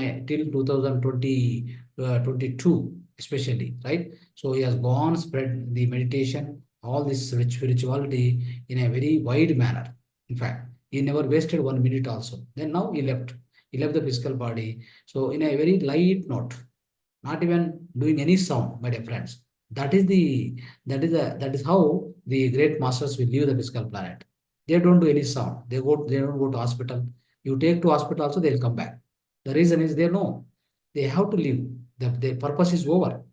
2020, 22, especially, right? So he has gone spread the meditation, all this rich spirituality in a very wide manner. In fact, he never wasted 1 minute also. Then now he left. He left the physical body. So in a very light note, not even doing any sound, my dear friends. That is how the great masters will leave the physical planet. They don't do any sound. They don't go to hospital. You take to hospital also, they'll come back. The reason is they know they have to leave. Their purpose is over.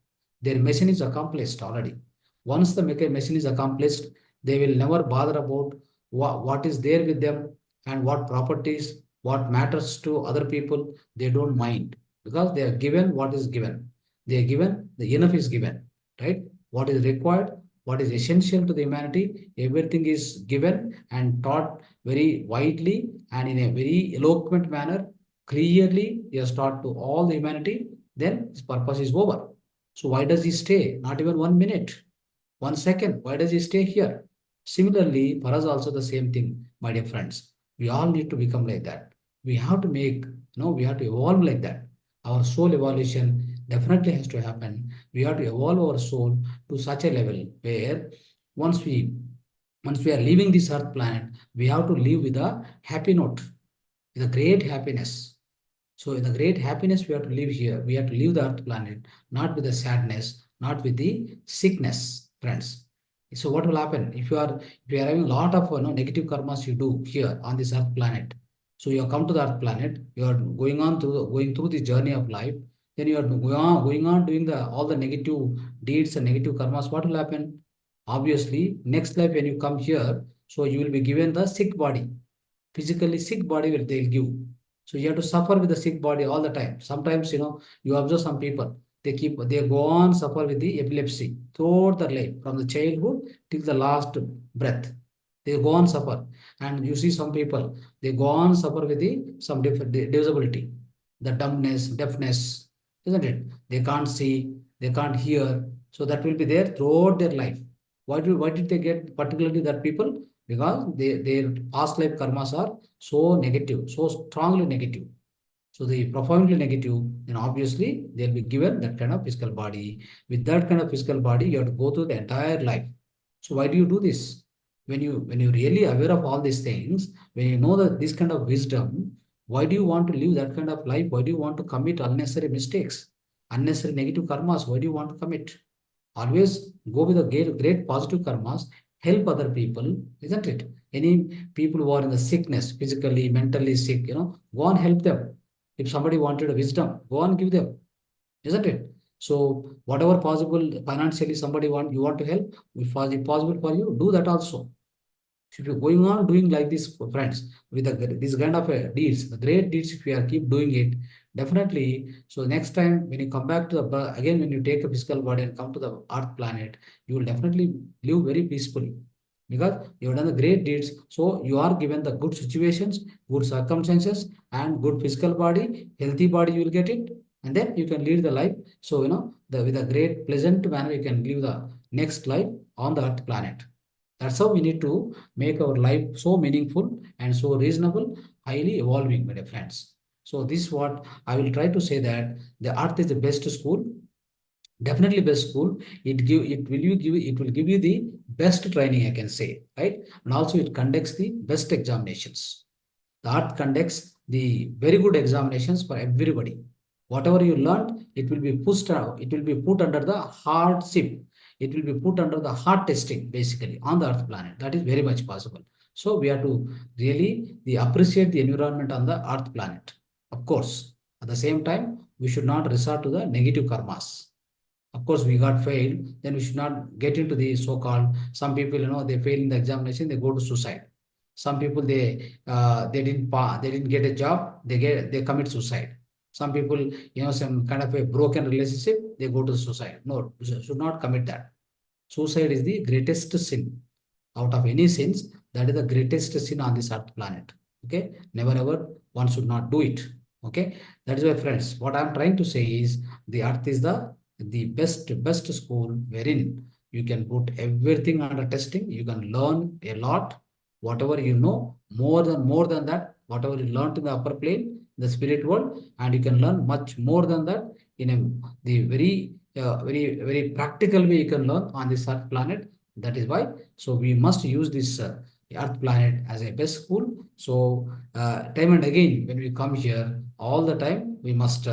Their mission is accomplished already. Once the mission is accomplished, they will never bother about what is there with them and what properties, what matters to other people. They don't mind because they are given what is given. They are given, the enough is given, right? What is required, what is essential to the humanity, everything is given and taught very widely and in a very eloquent manner. Clearly, he has taught to all the humanity, then his purpose is over. So why does he stay? Not even 1 minute, 1 second. Why does he stay here? Similarly, for us also the same thing, my dear friends. We all need to become like that. We have to we have to evolve like that. Our soul evolution definitely has to happen. We have to evolve our soul to such a level where once we are leaving this earth planet, we have to live with a happy note, with a great happiness. So in the great happiness, we have to live here. We have to leave the earth planet, not with the sadness, not with the sickness, friends. So what will happen if you are having a lot of negative karmas you do here on this earth planet? So you have come to the earth planet, you are going through the journey of life, then you are going on doing all the negative deeds and negative karmas. What will happen? Obviously, next life when you come here, so you will be given the sick body, physically sick body will they'll give. So you have to suffer with the sick body all the time. Sometimes, you observe some people, they go on suffer with the epilepsy throughout their life, from the childhood till the last breath. They go on suffer. And you see some people, they go on suffer with some different disability, the dumbness, deafness, isn't it? They can't see, they can't hear. So that will be there throughout their life. Why did they get particularly that people? Because their past life karmas are so negative, so strongly negative. So the profoundly negative, then obviously they'll be given that kind of physical body. With that kind of physical body, you have to go through the entire life. So why do you do this? When you really aware of all these things, when you know that this kind of wisdom, why do you want to live that kind of life? Why do you want to commit unnecessary mistakes, unnecessary negative karmas? Why do you want to commit? Always go with the great positive karmas, help other people, isn't it? Any people who are in the sickness, physically, mentally sick, go and help them. If somebody wanted a wisdom, go and give them, isn't it? So whatever possible financially you want to help, if possible for you, do that also. If you're going on doing like this, friends, with this kind of deeds, the great deeds, if you are keep doing it, definitely. So next time when you come back to again, when you take a physical body and come to the earth planet, you will definitely live very peacefully because you have done the great deeds. So you are given the good situations, good circumstances, and good physical body, healthy body, you will get it. And then you can lead the life. So, with a great pleasant manner, you can live the next life on the earth planet. That's how we need to make our life so meaningful and so reasonable, highly evolving, my dear friends. So this is what I will try to say, that the earth is the best school, definitely best school. It will give you the best training, I can say, right? And also it conducts the best examinations. The earth conducts the very good examinations for everybody. Whatever you learned, it will be pushed out. It will be put under the hardship. It will be put under the hard testing, basically, on the earth planet. That is very much possible. So we have to really appreciate the environment on the earth planet. Of course, at the same time, we should not resort to the negative karmas. Of course, we got failed, then we should not get into the so-called, some people, they fail in the examination, they go to suicide. Some people, they didn't get a job, they commit suicide. Some people, some kind of a broken relationship, they go to suicide. No, should not commit that. Suicide is the greatest sin. Out of any sins, that is the greatest sin on this earth planet. Okay, never ever one should not do it. Okay, that is why, friends, what I'm trying to say is the earth is the best school wherein you can put everything under testing. You can learn a lot, whatever you know, more than that, whatever you learned in the upper plane, the spirit world, and you can learn much more than that in the very practical way you can learn on this earth planet. That is why, so we must use this earth planet as a best school. So time and again, when we come here, all the time we must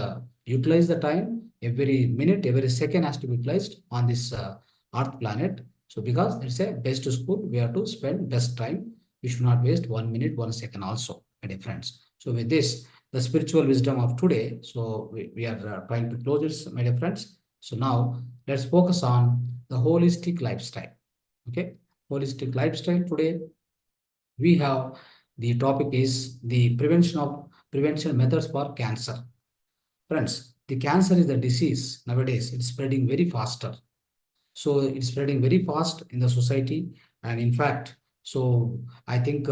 utilize the time. Every minute, every second has to be placed on this earth planet. So because it's a best school, we have to spend best time. We should not waste 1 minute, 1 second also, my dear friends. So with this, the spiritual wisdom of today, so we are trying to close this, my dear friends. So now let's focus on the holistic lifestyle. Okay, holistic lifestyle today. We have the topic is the prevention methods for cancer. Friends, the cancer is the disease nowadays. It's spreading very faster. So it's spreading very fast in the society. And in fact, so I think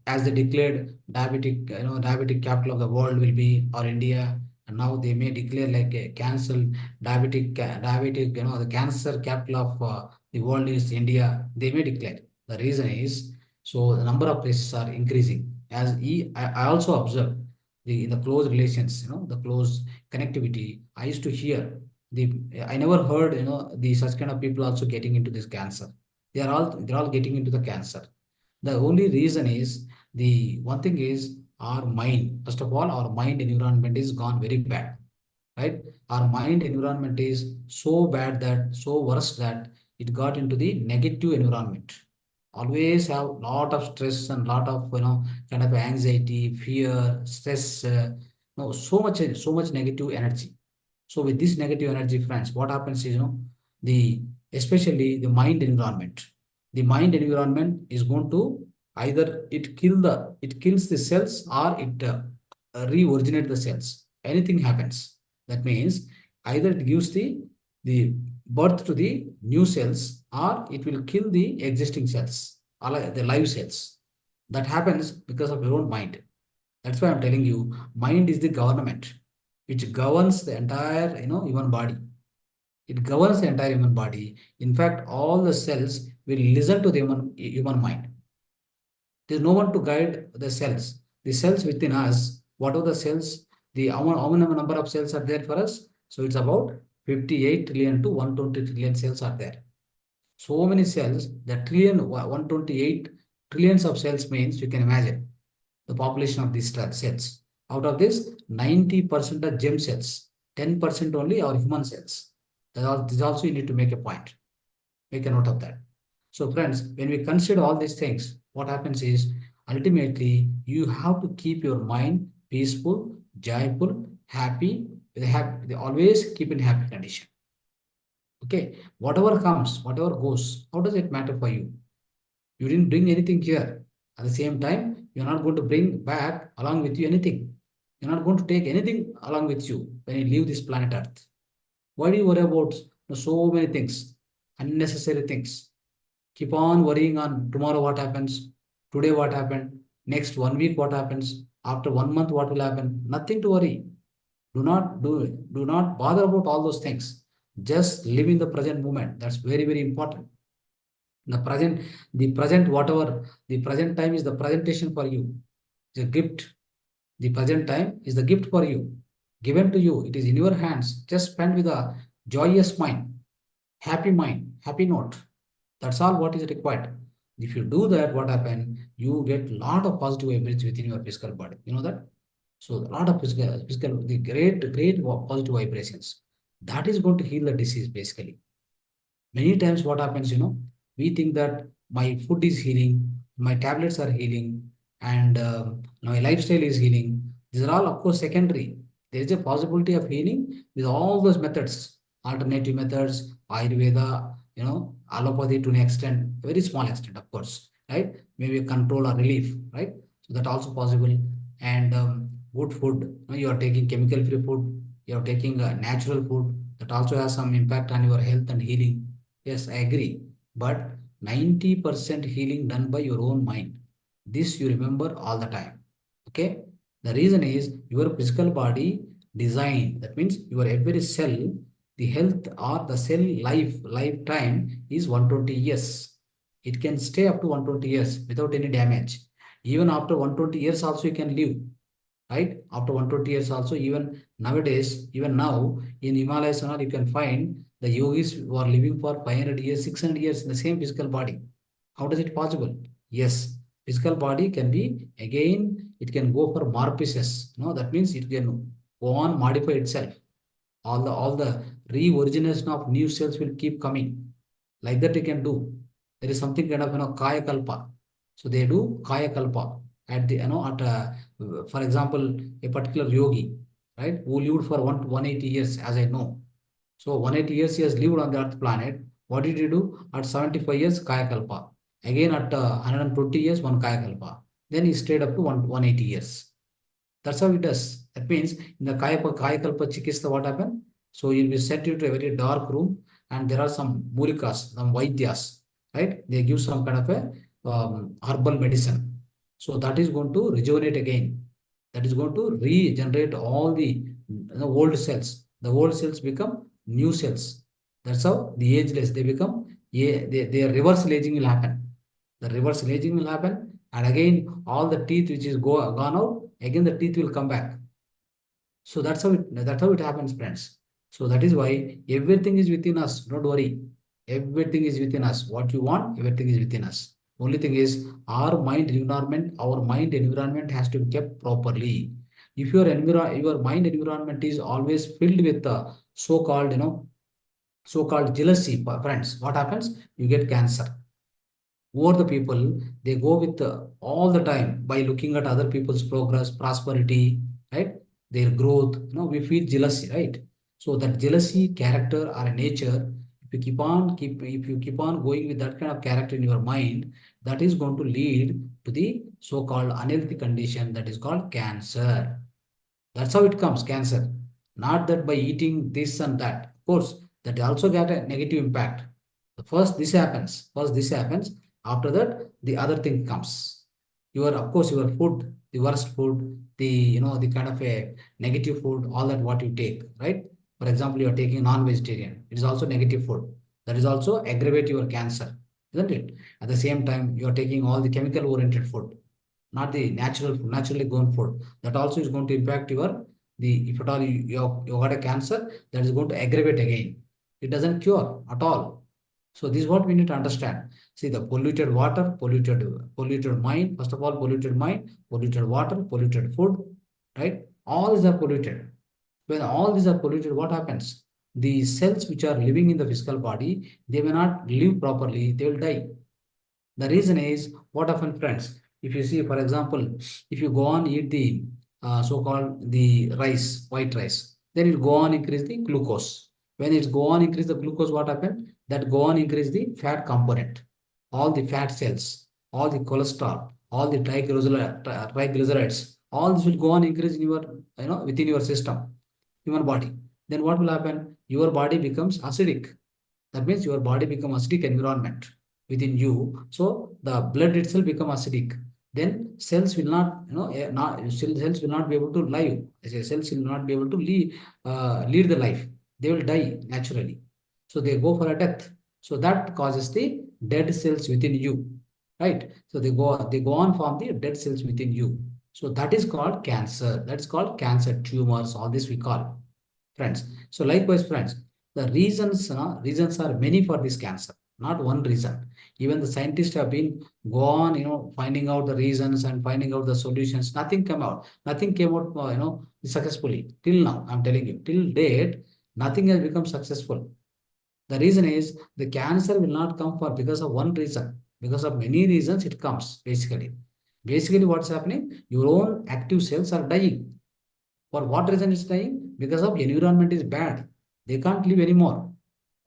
as they declared diabetic, diabetic capital of the world will be or India, and now they may declare like a cancel diabetic, the cancer capital of the world is India. They may declare. The reason is, so the number of cases are increasing. I also observe in the close relations, the close connectivity. I used to hear I never heard, the such kind of people also getting into this cancer. They're all getting into the cancer. The only reason is, the one thing is our mind. First of all, our mind environment is gone very bad, right? Our mind environment is so bad, that so worse that it got into the negative environment. Always have lot of stress and lot of kind of anxiety, fear, stress, no, so much negative energy. So with this negative energy, friends, what happens is, the especially the mind environment. The mind environment is going to either it kills the cells, or it re-originate the cells. Anything happens. That means either it gives the birth to the new cells, or it will kill the existing cells, or like the live cells. That happens because of your own mind. That's why I'm telling you, mind is the government which governs the entire, human body. It governs the entire human body. In fact, all the cells will listen to the human mind. There's no one to guide the cells. The cells within us, what are the cells? How many number of cells are there for us? So it's about 58 trillion to 120 trillion cells are there. So many cells, the 128 trillions of cells means, you can imagine the population of these cells. Out of this, 90% are germ cells, 10% only are human cells. This also you need to make a point. Make a note of that. So friends, when we consider all these things, what happens is, ultimately you have to keep your mind peaceful, joyful, happy, always keep in happy condition. Okay, whatever comes, whatever goes, how does it matter for you? You didn't bring anything here. At the same time, you're not going to bring back along with you anything. You're not going to take anything along with you when you leave this planet Earth. Why do you worry about so many things, unnecessary things? Keep on worrying on tomorrow what happens, today what happened, next 1 week what happens, after 1 month what will happen. Nothing to worry. Do not bother about all those things. Just live in the present moment. That's very, very important. Whatever the present time is, the presentation for you. It's a gift. The present time is the gift for you, given to you. It is in your hands. Just spend with a joyous mind, happy note. That's all what is required. If you do that, what happens? You get a lot of positive vibrations within your physical body. You know that? So a lot of the great positive vibrations. That is going to heal the disease basically. Many times what happens, we think that my food is healing, my tablets are healing, and my lifestyle is healing. These are all, of course, secondary. There is a possibility of healing with all those methods, alternative methods, Ayurveda, allopathy to an extent, very small extent, of course, right? Maybe a control or relief, right? So that also possible. And good food, you are taking chemical-free food, you are taking natural food, that also has some impact on your health and healing. Yes, I agree. But 90% healing done by your own mind. This you remember all the time. Okay? The reason is your physical body design. That means your every cell The health or the cell lifetime is 120 years. It can stay up to 120 years without any damage. Even after 120 years also you can live, right? After 120 years also, even nowadays, even now in Himalayas and all, you can find the yogis who are living for 500 years, 600 years in the same physical body. How does it possible? Yes, physical body can be, again, it can go for morphosis. No, that means it can go on modify itself. All the re-origination of new cells will keep coming. Like that you can do. There is something kind of kaya kalpa. So they do kaya kalpa at the for example, a particular yogi, right, who lived for 180 years, as I know. So 180 years he has lived on the earth planet. What did he do? At 75 years, kaya kalpa. Again at 120 years, one kaya kalpa. Then he stayed up to 180 years. That's how it does. That means in the Kaya Kalpa Chikitsa, what happened? So you'll be sent into a very dark room, and there are some mulikas, some vaidyas, right? They give some kind of a herbal medicine. So that is going to rejuvenate again. That is going to regenerate all the old cells. The old cells become new cells. That's how the ageless, they become, yeah, their reverse aging will happen. The reverse aging will happen, and again all the teeth which is gone out, again the teeth will come back. So that's how it happens, friends. So that is why everything is within us. Don't worry. Everything is within us. What you want, everything is within us. Only thing is our mind environment has to be kept properly. If your mind environment is always filled with so-called, so-called jealousy, friends, what happens? You get cancer. Over the people, they go with all the time by looking at other people's progress, prosperity, right, their growth. We feel jealousy, right? So that jealousy character or nature, if you keep on going with that kind of character in your mind, that is going to lead to the so-called unhealthy condition that is called cancer. That's how it comes, cancer. Not that by eating this and that. Of course, that also got a negative impact. First this happens. First this happens. After that, the other thing comes. Of course, your food, the worst food, the kind of a negative food, all that what you take, right? For example, you are taking non-vegetarian. It is also negative food. That is also aggravate your cancer, isn't it? At the same time, you are taking all the chemical-oriented food, not the naturally grown food. That also is going to impact if at all you got a cancer, that is going to aggravate again. It doesn't cure at all. So this is what we need to understand. See, the polluted water, polluted mind, first of all, polluted mind, polluted water, polluted food, right? All these are polluted. When all these are polluted, what happens? The cells which are living in the physical body, they may not live properly, they will die. The reason is, what often, friends, if you see, for example, if you go on eat the so-called the rice, white rice, then it go on increase the glucose. When it's go on increase the glucose, what happened? That go on increase the fat component, all the fat cells, all the cholesterol, all the triglycerides, all this will go on increase in your, within your system, human body. Then what will happen? Your body becomes acidic. That means your body becomes acidic environment within you. So the blood itself become acidic. Then cells will not, cells will not be able to live. I say cells will not be able to lead the life. They will die naturally. So they go for a death. So that causes the dead cells within you, right? So they go on form the dead cells within you. So that is called cancer. That's called cancer tumors. All this we call, friends. So likewise, friends, the reasons are many for this cancer, not one reason. Even the scientists have been gone, finding out the reasons and finding out the solutions. Nothing came out. Nothing came out, successfully till now. I'm telling you, till date, nothing has become successful. The reason is the cancer will not come for because of one reason. Because of many reasons, it comes basically. Basically, what's happening? Your own active cells are dying. For what reason it's dying? Because of environment is bad. They can't live anymore,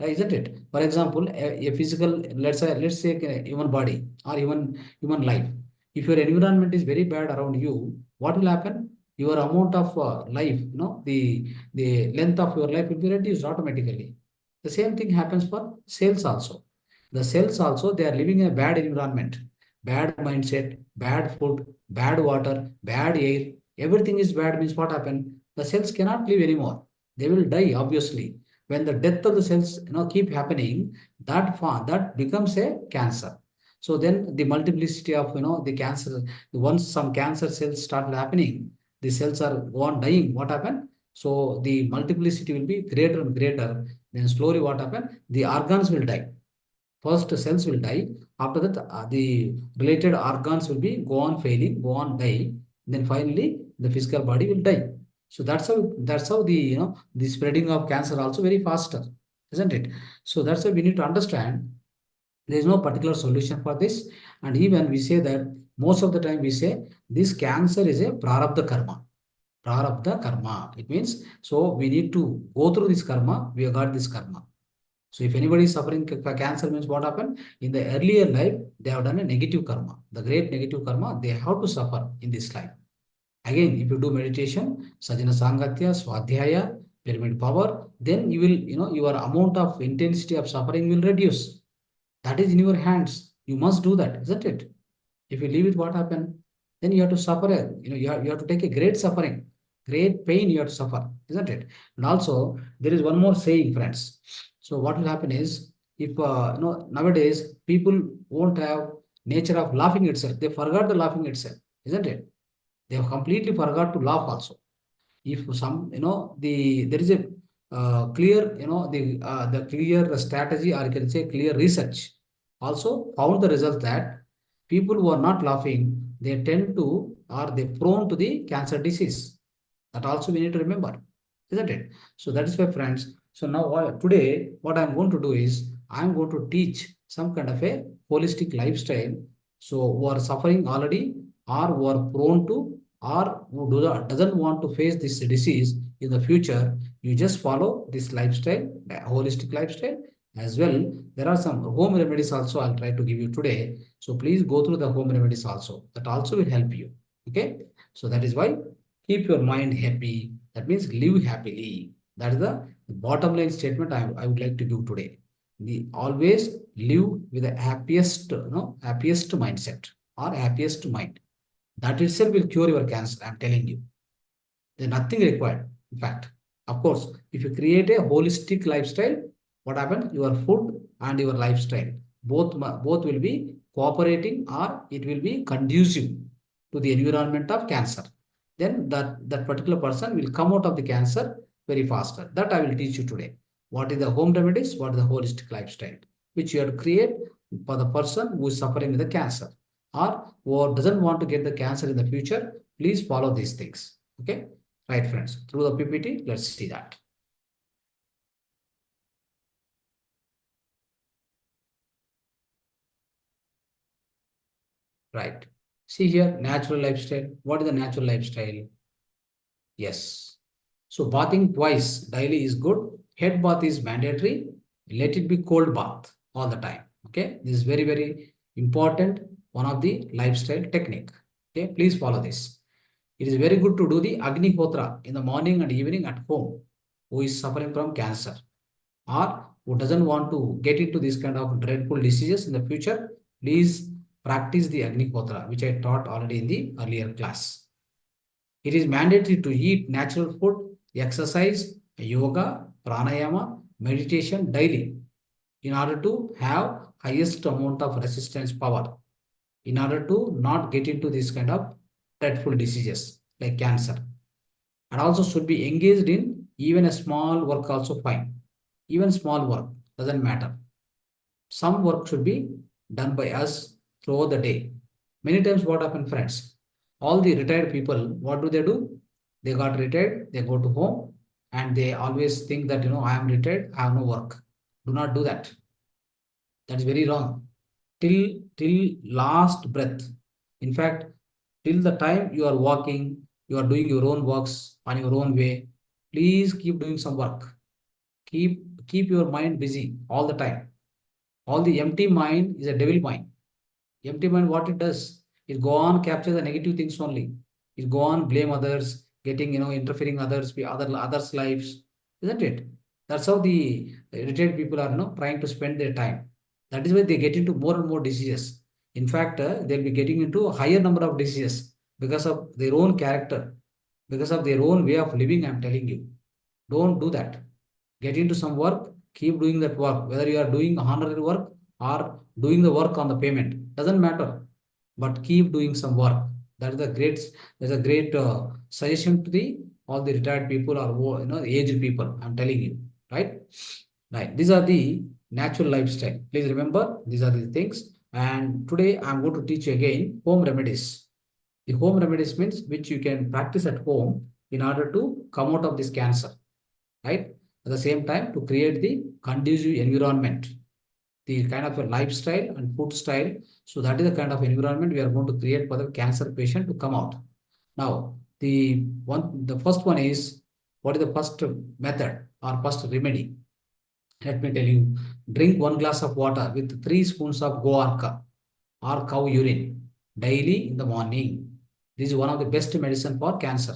isn't it? For example, a physical, let's say a human body or even human life. If your environment is very bad around you, what will happen? Your amount of life, the length of your life will be reduced automatically. The same thing happens for cells also. The cells also, they are living in a bad environment, bad mindset, bad food, bad water, bad air. Everything is bad means what happened? The cells cannot live anymore. They will die, obviously. when the death of the cells, keep happening, that becomes a cancer. So then the multiplicity of, the cancer, once some cancer cells start happening, the cells are gone dying. What happened? So the multiplicity will be greater and greater. Then slowly what happened? The organs will die. First cells will die. After that, the related organs will be go on failing, go on die. Then finally, the physical body will die. So that's how the the spreading of cancer also very faster, isn't it? So that's why we need to understand there is no particular solution for this. And even we say that most of the time we say this cancer is a prarabdha karma. Prarabdha karma. It means so we need to go through this karma. We have got this karma. So if anybody is suffering cancer, means what happened? In the earlier life, they have done a negative karma. The great negative karma, they have to suffer in this life. Again, if you do meditation, sajana sangatya, swadhyaya, pyramid power, then you will, your amount of intensity of suffering will reduce. That is in your hands. You must do that, isn't it? If you leave it, what happened? Then you have to suffer. You have to take a great suffering, great pain you have to suffer, isn't it? And also, there is one more saying, friends. So what will happen is, if nowadays people won't have nature of laughing itself. They forgot the laughing itself, isn't it? They have completely forgot to laugh also. If some, there is a clear, the clear strategy, or you can say clear research, also found the result that people who are not laughing, they tend to, or they prone to the cancer disease. That also we need to remember, isn't it? So that is why, friends. So now today, what I'm going to do is I'm going to teach some kind of a holistic lifestyle. So who are suffering already, or who are prone to, or who doesn't want to face this disease in the future, you just follow this lifestyle, holistic lifestyle as well. There are some home remedies also I'll try to give you today. So please go through the home remedies also. That also will help you. Okay. So that is why keep your mind happy. That means live happily. That is the bottom line statement I would like to give today. We always live with the happiest, happiest mindset or happiest mind. That itself will cure your cancer. I'm telling you. There's nothing required. In fact, of course, if you create a holistic lifestyle, what happens? Your food and your lifestyle, both will be cooperating, or it will be conducive to the environment of cancer. Then that particular person will come out of the cancer very faster. That I will teach you today. What is the home remedies? What is the holistic lifestyle? Which you have to create for the person who is suffering with the cancer, or who doesn't want to get the cancer in the future. Please follow these things. Okay. Right, friends. Through the PPT, let's see that. Right. See here, natural lifestyle. What is the natural lifestyle? Yes. So bathing twice daily is good. Head bath is mandatory. Let it be cold bath all the time. Okay. This is very, very important. One of the lifestyle technique. Okay. Please follow this. It is very good to do the Agnihotra in the morning and evening at home, who is suffering from cancer, or who doesn't want to get into this kind of dreadful diseases in the future. Please practice the Agnihotra, which I taught already in the earlier class. It is mandatory to eat natural food, exercise, yoga, pranayama, meditation daily in order to have highest amount of resistance power, in order to not get into this kind of dreadful diseases like cancer. And also should be engaged in even a small work also fine. Even small work doesn't matter. Some work should be done by us throughout the day. Many times what happens, friends? All the retired people, what do? They got retired, they go to home, and they always think that, I am retired, I have no work. Do not do that. That is very wrong. Till last breath. In fact, till the time you are walking, you are doing your own works on your own way, please keep doing some work. Keep your mind busy all the time. All the empty mind is a devil mind. Empty mind, what it does? It go on capture the negative things only. It go on blame others, getting, interfering others with others' lives, isn't it? That's how the retired people are, trying to spend their time. That is why they get into more and more diseases. In fact, they'll be getting into a higher number of diseases because of their own character, because of their own way of living. I'm telling you, don't do that. Get into some work, keep doing that work. Whether you are doing honorary work or doing the work on the payment, doesn't matter. But keep doing some work. That is a great, that's a great suggestion to the all the retired people or aged people. I'm telling you, right? Right. These are the natural lifestyle. Please remember, these are the things. And today I'm going to teach you again home remedies. The home remedies means which you can practice at home in order to come out of this cancer, right? At the same time, to create the conducive environment, the kind of a lifestyle and food style. So that is the kind of environment we are going to create for the cancer patient to come out. Now, the first one is, what is the first method or first remedy? Let me tell you, drink 1 glass of water with 3 spoons of goarka or cow urine daily in the morning. This is one of the best medicine for cancer.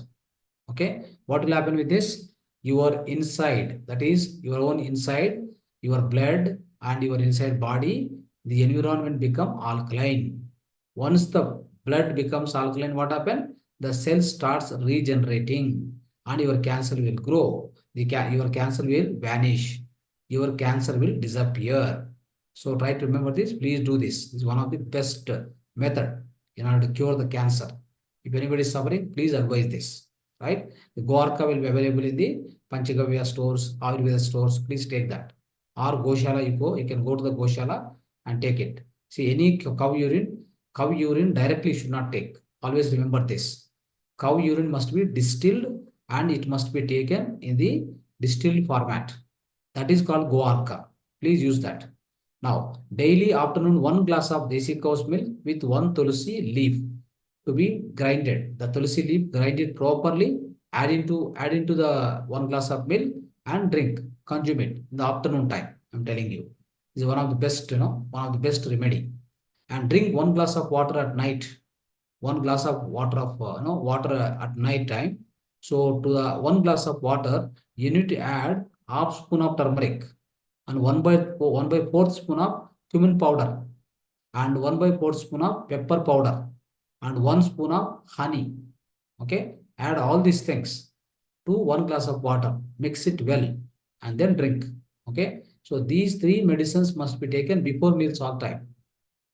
Okay, what will happen with this? Your inside, that is your own inside, your blood and your inside body, the environment become alkaline. Once the blood becomes alkaline, what happen? The cell starts regenerating and your cancer will grow. Your cancer will vanish. Your cancer will disappear. So try to remember this. Please do this. This is one of the best method in order to cure the cancer. If anybody is suffering, please advise this. Right? The Gorka will be available in the Panchagavya stores, Ayurveda stores. Please take that. Or Goshala, you can go to the Goshala and take it. See, any cow urine directly should not take. Always remember this. Cow urine must be distilled and it must be taken in the distilled format. That is called Goarka. Please use that. Now, daily afternoon, 1 glass of desi cow's milk with 1 tulsi leaf to be grinded. The tulsi leaf, grind it properly, add into the 1 glass of milk and drink, consume it in the afternoon time. I'm telling you, this is one of the best, one of the best remedy. And drink 1 glass of water at night. 1 glass of water water at night time. So to the 1 glass of water, you need to add half spoon of turmeric and 1/4 spoon of cumin powder and 1/4 spoon of pepper powder and 1 spoon of honey. Okay, add all these things to 1 glass of water, mix it well and then drink. Okay, so these 3 medicines must be taken before meals all time.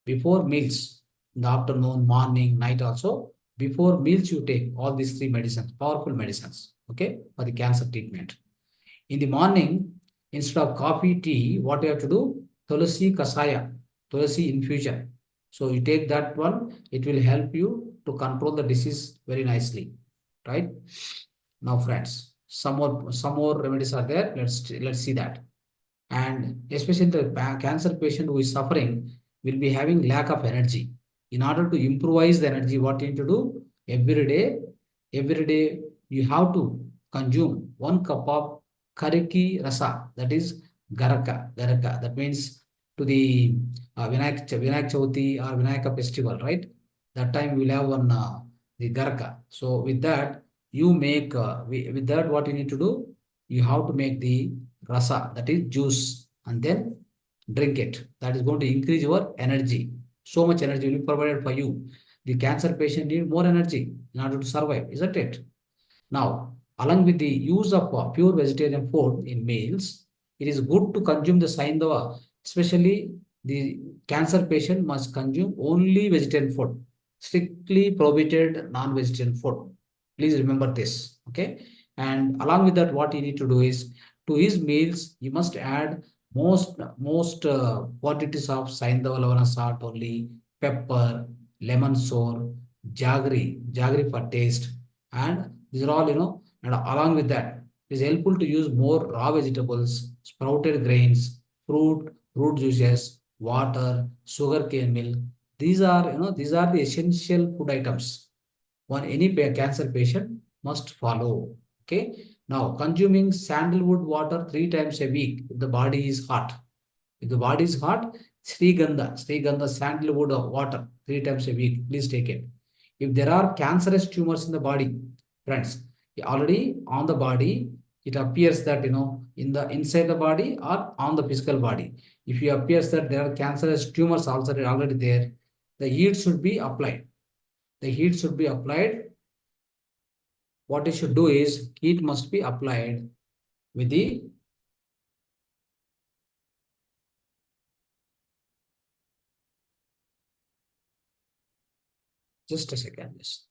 Before meals, in the afternoon, morning, night also. Before meals, you take all these 3 medicines, powerful medicines, okay, for the cancer treatment. In the morning, instead of coffee, tea, what you have to do? Tulsi kasaya, tulsi infusion. So you take that one, it will help you to control the disease very nicely, right? Now, friends, some more remedies are there. Let's see that. And especially the cancer patient who is suffering will be having lack of energy. In order to improvise the energy, what you need to do? Every day you have to consume 1 cup of kariki rasa, that is garaka. That means to the Vinayak Chauthi or Vinayaka festival, right? That time we will have one the garaka. So with that, you make with that what you need to do? You have to make the rasa, that is juice, and then drink it. That is going to increase your energy. So much energy will be provided for you. The cancer patient need more energy in order to survive, isn't it? Now, along with the use of pure vegetarian food in meals, it is good to consume the Saindava, especially the cancer patient must consume only vegetarian food, strictly prohibited non-vegetarian food. Please remember this, okay? And along with that, what you need to do is, to his meals, you must add most quantities of Saindava Lavana salt only, pepper, lemon sour, jaggery for taste, and these are all, and along with that, it is helpful to use more raw vegetables, sprouted grains, fruit juices, water, sugar cane milk. These are the essential food items one any cancer patient must follow. Okay. Now, consuming sandalwood water 3 times a week if the body is hot. If the body is hot, Srigandha, sandalwood of water 3 times a week. Please take it. If there are cancerous tumors in the body, friends, already on the body, it appears that, in the inside the body or on the physical body. If it appears that there are cancerous tumors also already there, the heat should be applied. The heat should be applied. What you should do is, heat must be applied with the Just a second, yes.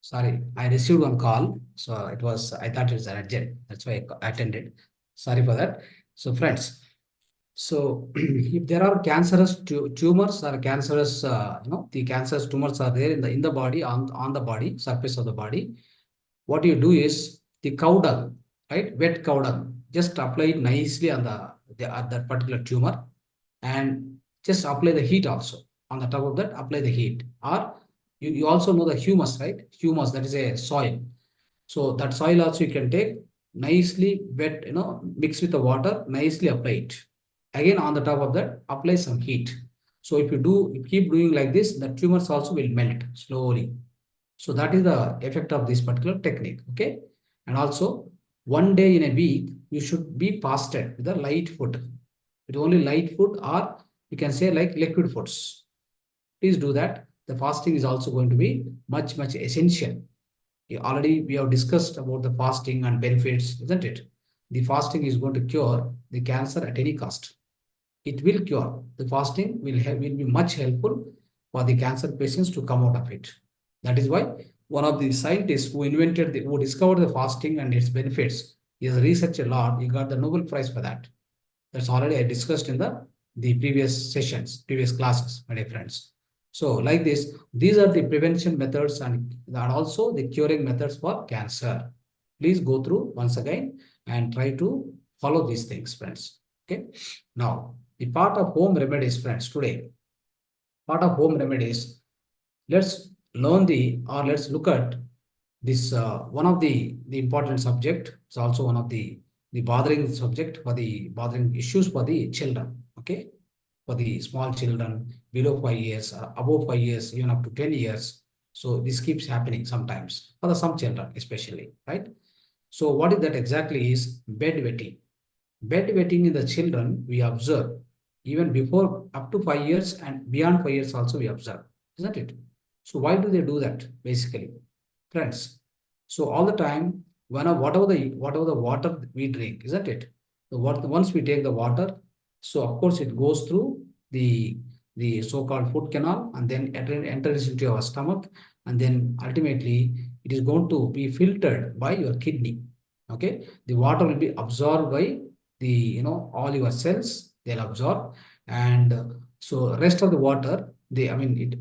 Sorry, I received one call. So I thought it was urgent. That's why I attended. Sorry for that. So friends, so if there are cancerous tumors or cancerous, the cancerous tumors are there in the body, on the body, surface of the body, what you do is the cow dung, right? Wet cow dung. Just apply it nicely on that particular tumor, and just apply the heat also. On the top of that, apply the heat. Or you also know the humus, right? Humus, that is a soil. So that soil also you can take nicely wet, mix with the water, nicely apply it. Again, on the top of that, apply some heat. So if you keep doing like this, the tumors also will melt slowly. So that is the effect of this particular technique. Okay. And also, one day in a week, you should be fasted with a light food. With only light food, or you can say like liquid foods. Please do that. The fasting is also going to be much, much essential. Already we have discussed about the fasting and benefits, isn't it? The fasting is going to cure the cancer at any cost. It will cure. The fasting will be much helpful for the cancer patients to come out of it. That is why one of the scientists who discovered the fasting and its benefits, he has researched a lot. He got the Nobel Prize for that. That's already I discussed in the previous sessions, previous classes, my dear friends. So like this, these are the prevention methods and also the curing methods for cancer. Please go through once again and try to follow these things, friends. Okay. Now, the part of home remedies, friends, today, part of home remedies, let's let's look at this one of the important subject. It's also one of the bothering subject for the bothering issues for the children. Okay, for the small children below 5 years, above 5 years, even up to 10 years. So this keeps happening sometimes for some children, especially, right? So what is that exactly is bedwetting. Bedwetting in the children we observe even before up to 5 years and beyond 5 years also we observe, isn't it? So why do they do that basically, friends? So all the time, whatever the water we drink, isn't it? Once we take the water, so of course it goes through the so-called food canal and then enters into our stomach, and then ultimately it is going to be filtered by your kidney. Okay, the water will be absorbed by all your cells. They'll absorb, and so rest of the water,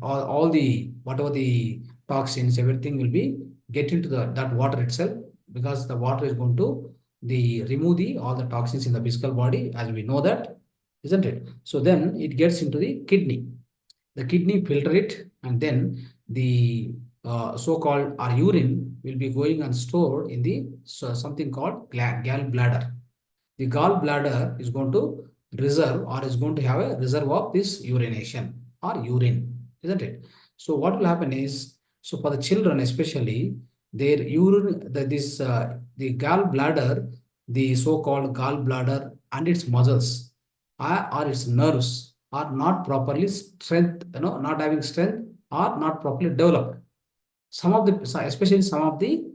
all the whatever the toxins, everything will be get into that water itself, because the water is going to remove all the toxins in the physical body, as we know that, isn't it? So then it gets into the kidney. The kidney filter it, and then the so-called our urine will be going and stored in the something called gallbladder. The gallbladder is going to reserve, or is going to have a reserve of this urination or urine, isn't it? So what will happen is, so for the children especially, their urine, the gallbladder, the so-called gallbladder and its muscles or its nerves are not properly not having strength or not properly developed. Especially some of the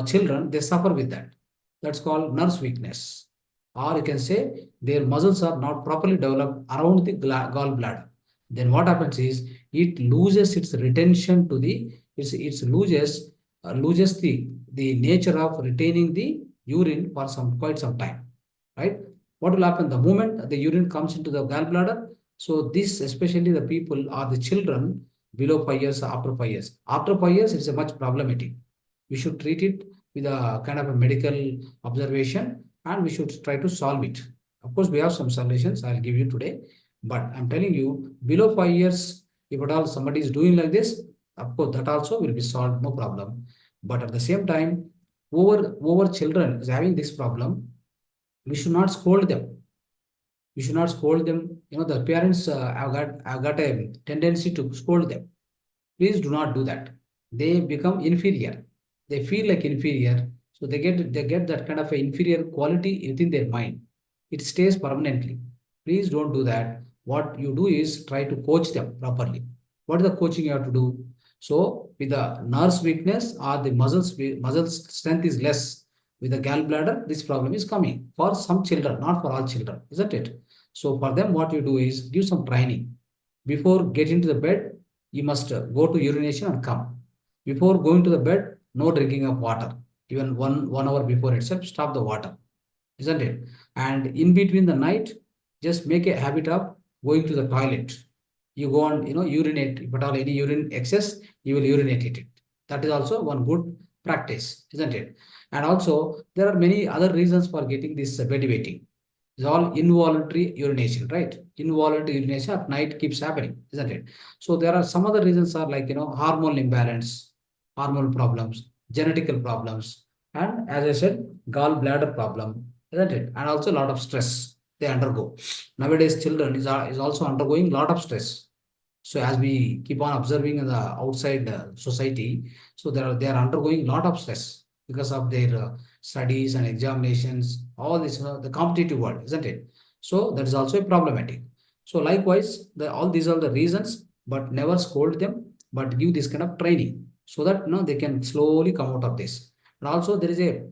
children, they suffer with that. That's called nerve weakness. Or you can say their muscles are not properly developed around the gallbladder. Then what happens is it loses its retention to loses the nature of retaining the urine for quite some time, right? What will happen the moment the urine comes into the gallbladder? So this, especially the people or the children below 5 years, after 5 years. After 5 years, it's a much problematic. We should treat it with a kind of a medical observation, and we should try to solve it. Of course, we have some solutions I'll give you today, but I'm telling you, below 5 years, if at all somebody is doing like this, of course, that also will be solved, no problem. But at the same time, over children is having this problem, we should not scold them. We should not scold them. The parents have got a tendency to scold them. Please do not do that. They become inferior. They feel like inferior, so they get that kind of a inferior quality within their mind. It stays permanently. Please don't do that. What you do is try to coach them properly. What is the coaching you have to do? So with the nerves weakness or the muscle strength is less, with the gallbladder, this problem is coming for some children, not for all children, isn't it? So for them, what you do is give some training. Before getting to the bed, you must go to urination and come. Before going to the bed, no drinking of water. Even one hour before itself, stop the water, isn't it? And in between the night, just make a habit of going to the toilet. You go and urinate. If at all any urine excess, you will urinate it. That is also one good practice, isn't it? And also there are many other reasons for getting this bed wetting. It's all involuntary urination, right? Involuntary urination at night keeps happening, isn't it? So there are some other reasons are like hormonal imbalance, hormonal problems, genetical problems, and as I said, gallbladder problem, isn't it? And also a lot of stress they undergo. Nowadays, children is also undergoing a lot of stress. So as we keep on observing in the outside society, so they are undergoing a lot of stress because of their studies and examinations, all this, the competitive world, isn't it? So that is also a problematic. So likewise, all these are the reasons, but never scold them, but give this kind of training so that they can slowly come out of this. And also there is a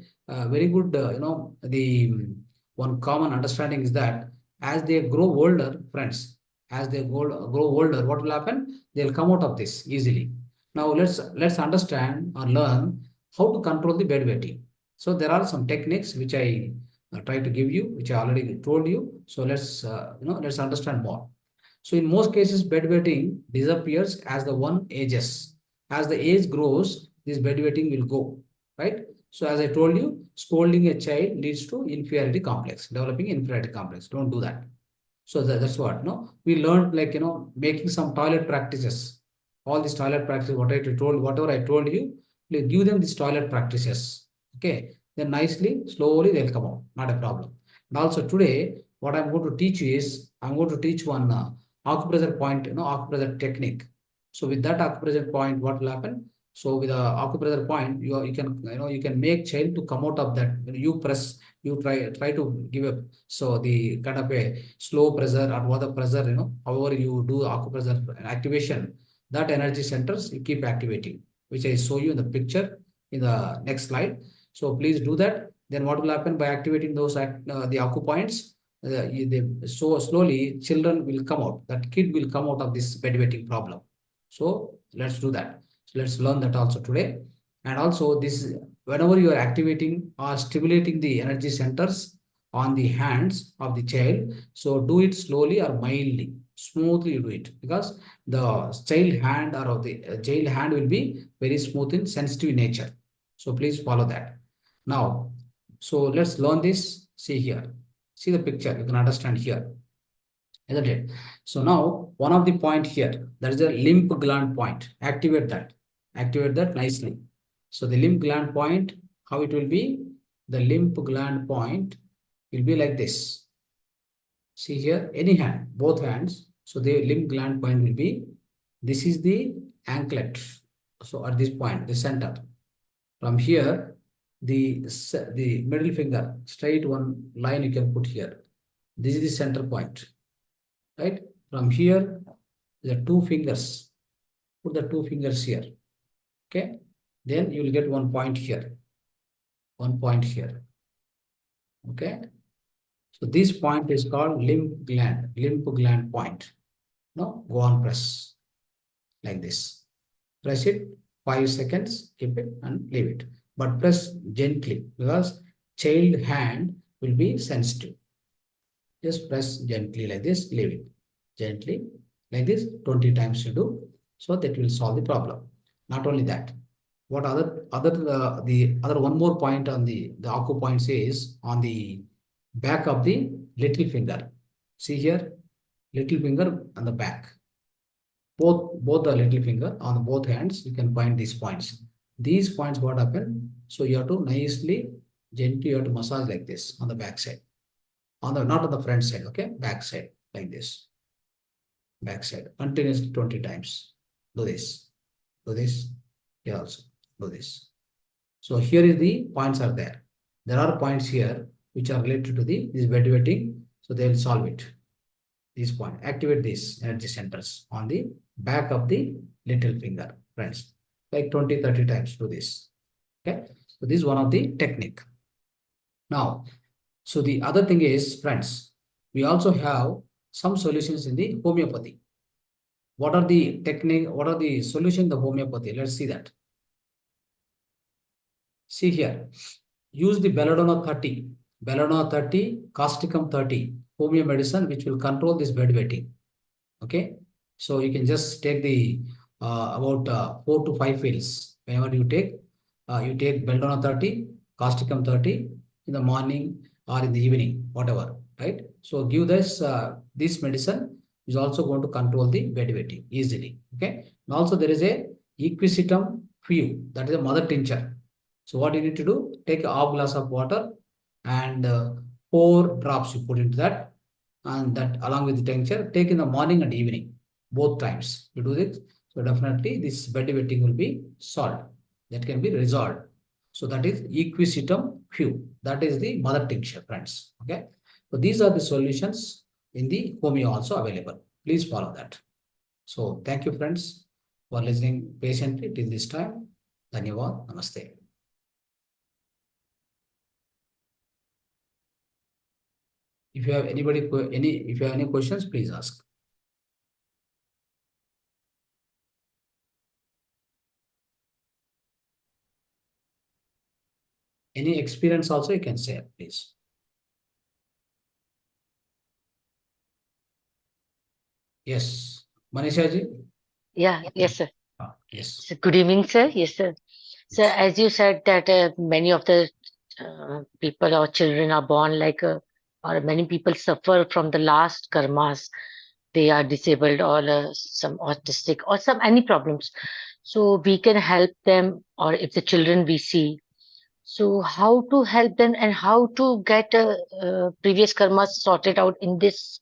very good, the one common understanding is that as they grow older, friends, as they grow older, what will happen? They'll come out of this easily. Now let's understand or learn how to control the bedwetting. So there are some techniques which I try to give you, which I already told you. So let's understand more. So in most cases, bedwetting disappears as the one ages. As the age grows, this bedwetting will go, right? So as I told you, scolding a child leads to inferiority complex, developing inferiority complex. Don't do that. So that's what, we learned, like, making some toilet practices. All these toilet practices, whatever I told you, please give them these toilet practices. Okay. Then nicely, slowly they'll come out. Not a problem. And also today, what I'm going to teach you is, I'm going to teach one acupressure point, acupressure technique. So with that acupressure point, what will happen? So with the acupressure point, you can make child to come out of that. You press, you try to give a, so the kind of a slow pressure or water pressure, however you do acupressure activation, that energy centers you keep activating, which I show you in the picture in the next slide. So please do that. Then what will happen by activating those the acupoints? So slowly children will come out. That kid will come out of this bedwetting problem. So let's do that. So let's learn that also today. And also this, whenever you are activating or stimulating the energy centers on the hands of the child, so do it slowly or mildly, smoothly do it, because the child hand or the child hand will be very smooth and sensitive in nature. So please follow that. Now, so let's learn this. See here, see the picture, you can understand here, isn't it? So now one of the point here, that is a lymph gland point. Activate that nicely. So the lymph gland point, how it will be? The lymph gland point will be like this. See here, any hand, both hands. So the lymph gland point will be, this is the anklet. So at this point, the center. From here, the middle finger, straight one line you can put here. This is the center point, right? From here, the two fingers. Put the two fingers here. Okay. Then you will get one point here. One point here. Okay. So this point is called lymph gland point. Now go on, press like this. Press it 5 seconds, keep it and leave it. But press gently, because child hand will be sensitive. Just press gently like this, leave it. Gently like this, 20 times you do. So that will solve the problem. Not only that, what the other one more point on the acupoints is on the back of the little finger. See here, little finger on the back. Both the little finger on both hands, you can find these points. these points what happen? So you have to nicely, gently, you have to massage like this on the back side. Not on the front side, okay? Back side, like this. Back side, continuously 20 times. Do this. Do this. Here also. Do this. So here is the points are there. There are points here which are related to this bed wetting. So they will solve it. This point, activate these energy centers on the back of the little finger, friends. Like 20, 30 times do this. Okay. So this is one of the technique. Now, so the other thing is, friends, we also have some solutions in the homeopathy. What are the technique? What are the solutions in the homeopathy? Let's see that. See here, use the belladonna 30, belladonna 30, causticum 30, homeo medicine, which will control this bed wetting. Okay, so you can just take the about 4 to 5 pills. Whenever you take belladonna 30, causticum 30 in the morning or in the evening, whatever, right? So give this medicine is also going to control the bed wetting easily. Okay, and also there is a equisitum few, that is a mother tincture. So what you need to do, take a half glass of water and 4 drops you put into that, and that along with the tincture, take in the morning and evening, both times you do this. So definitely this bed wetting will be solved. That can be resolved. So that is equisitum few. That is the mother tincture, friends. Okay. So these are the solutions in the homeo also available. Please follow that. So thank you, friends, for listening patiently till this time. Dhanyavad. Namaste. If you have any questions, please ask. Any experience also you can share, please. Yes, Manisha ji. Yeah, yes, sir. Yes. So good evening, sir. Yes, sir. So as you said that many of the people or children are born or many people suffer from the last karmas. They are disabled or some autistic or some any problems. So we can help them, or if the children we see. So how to help them and how to get previous karmas sorted out in this?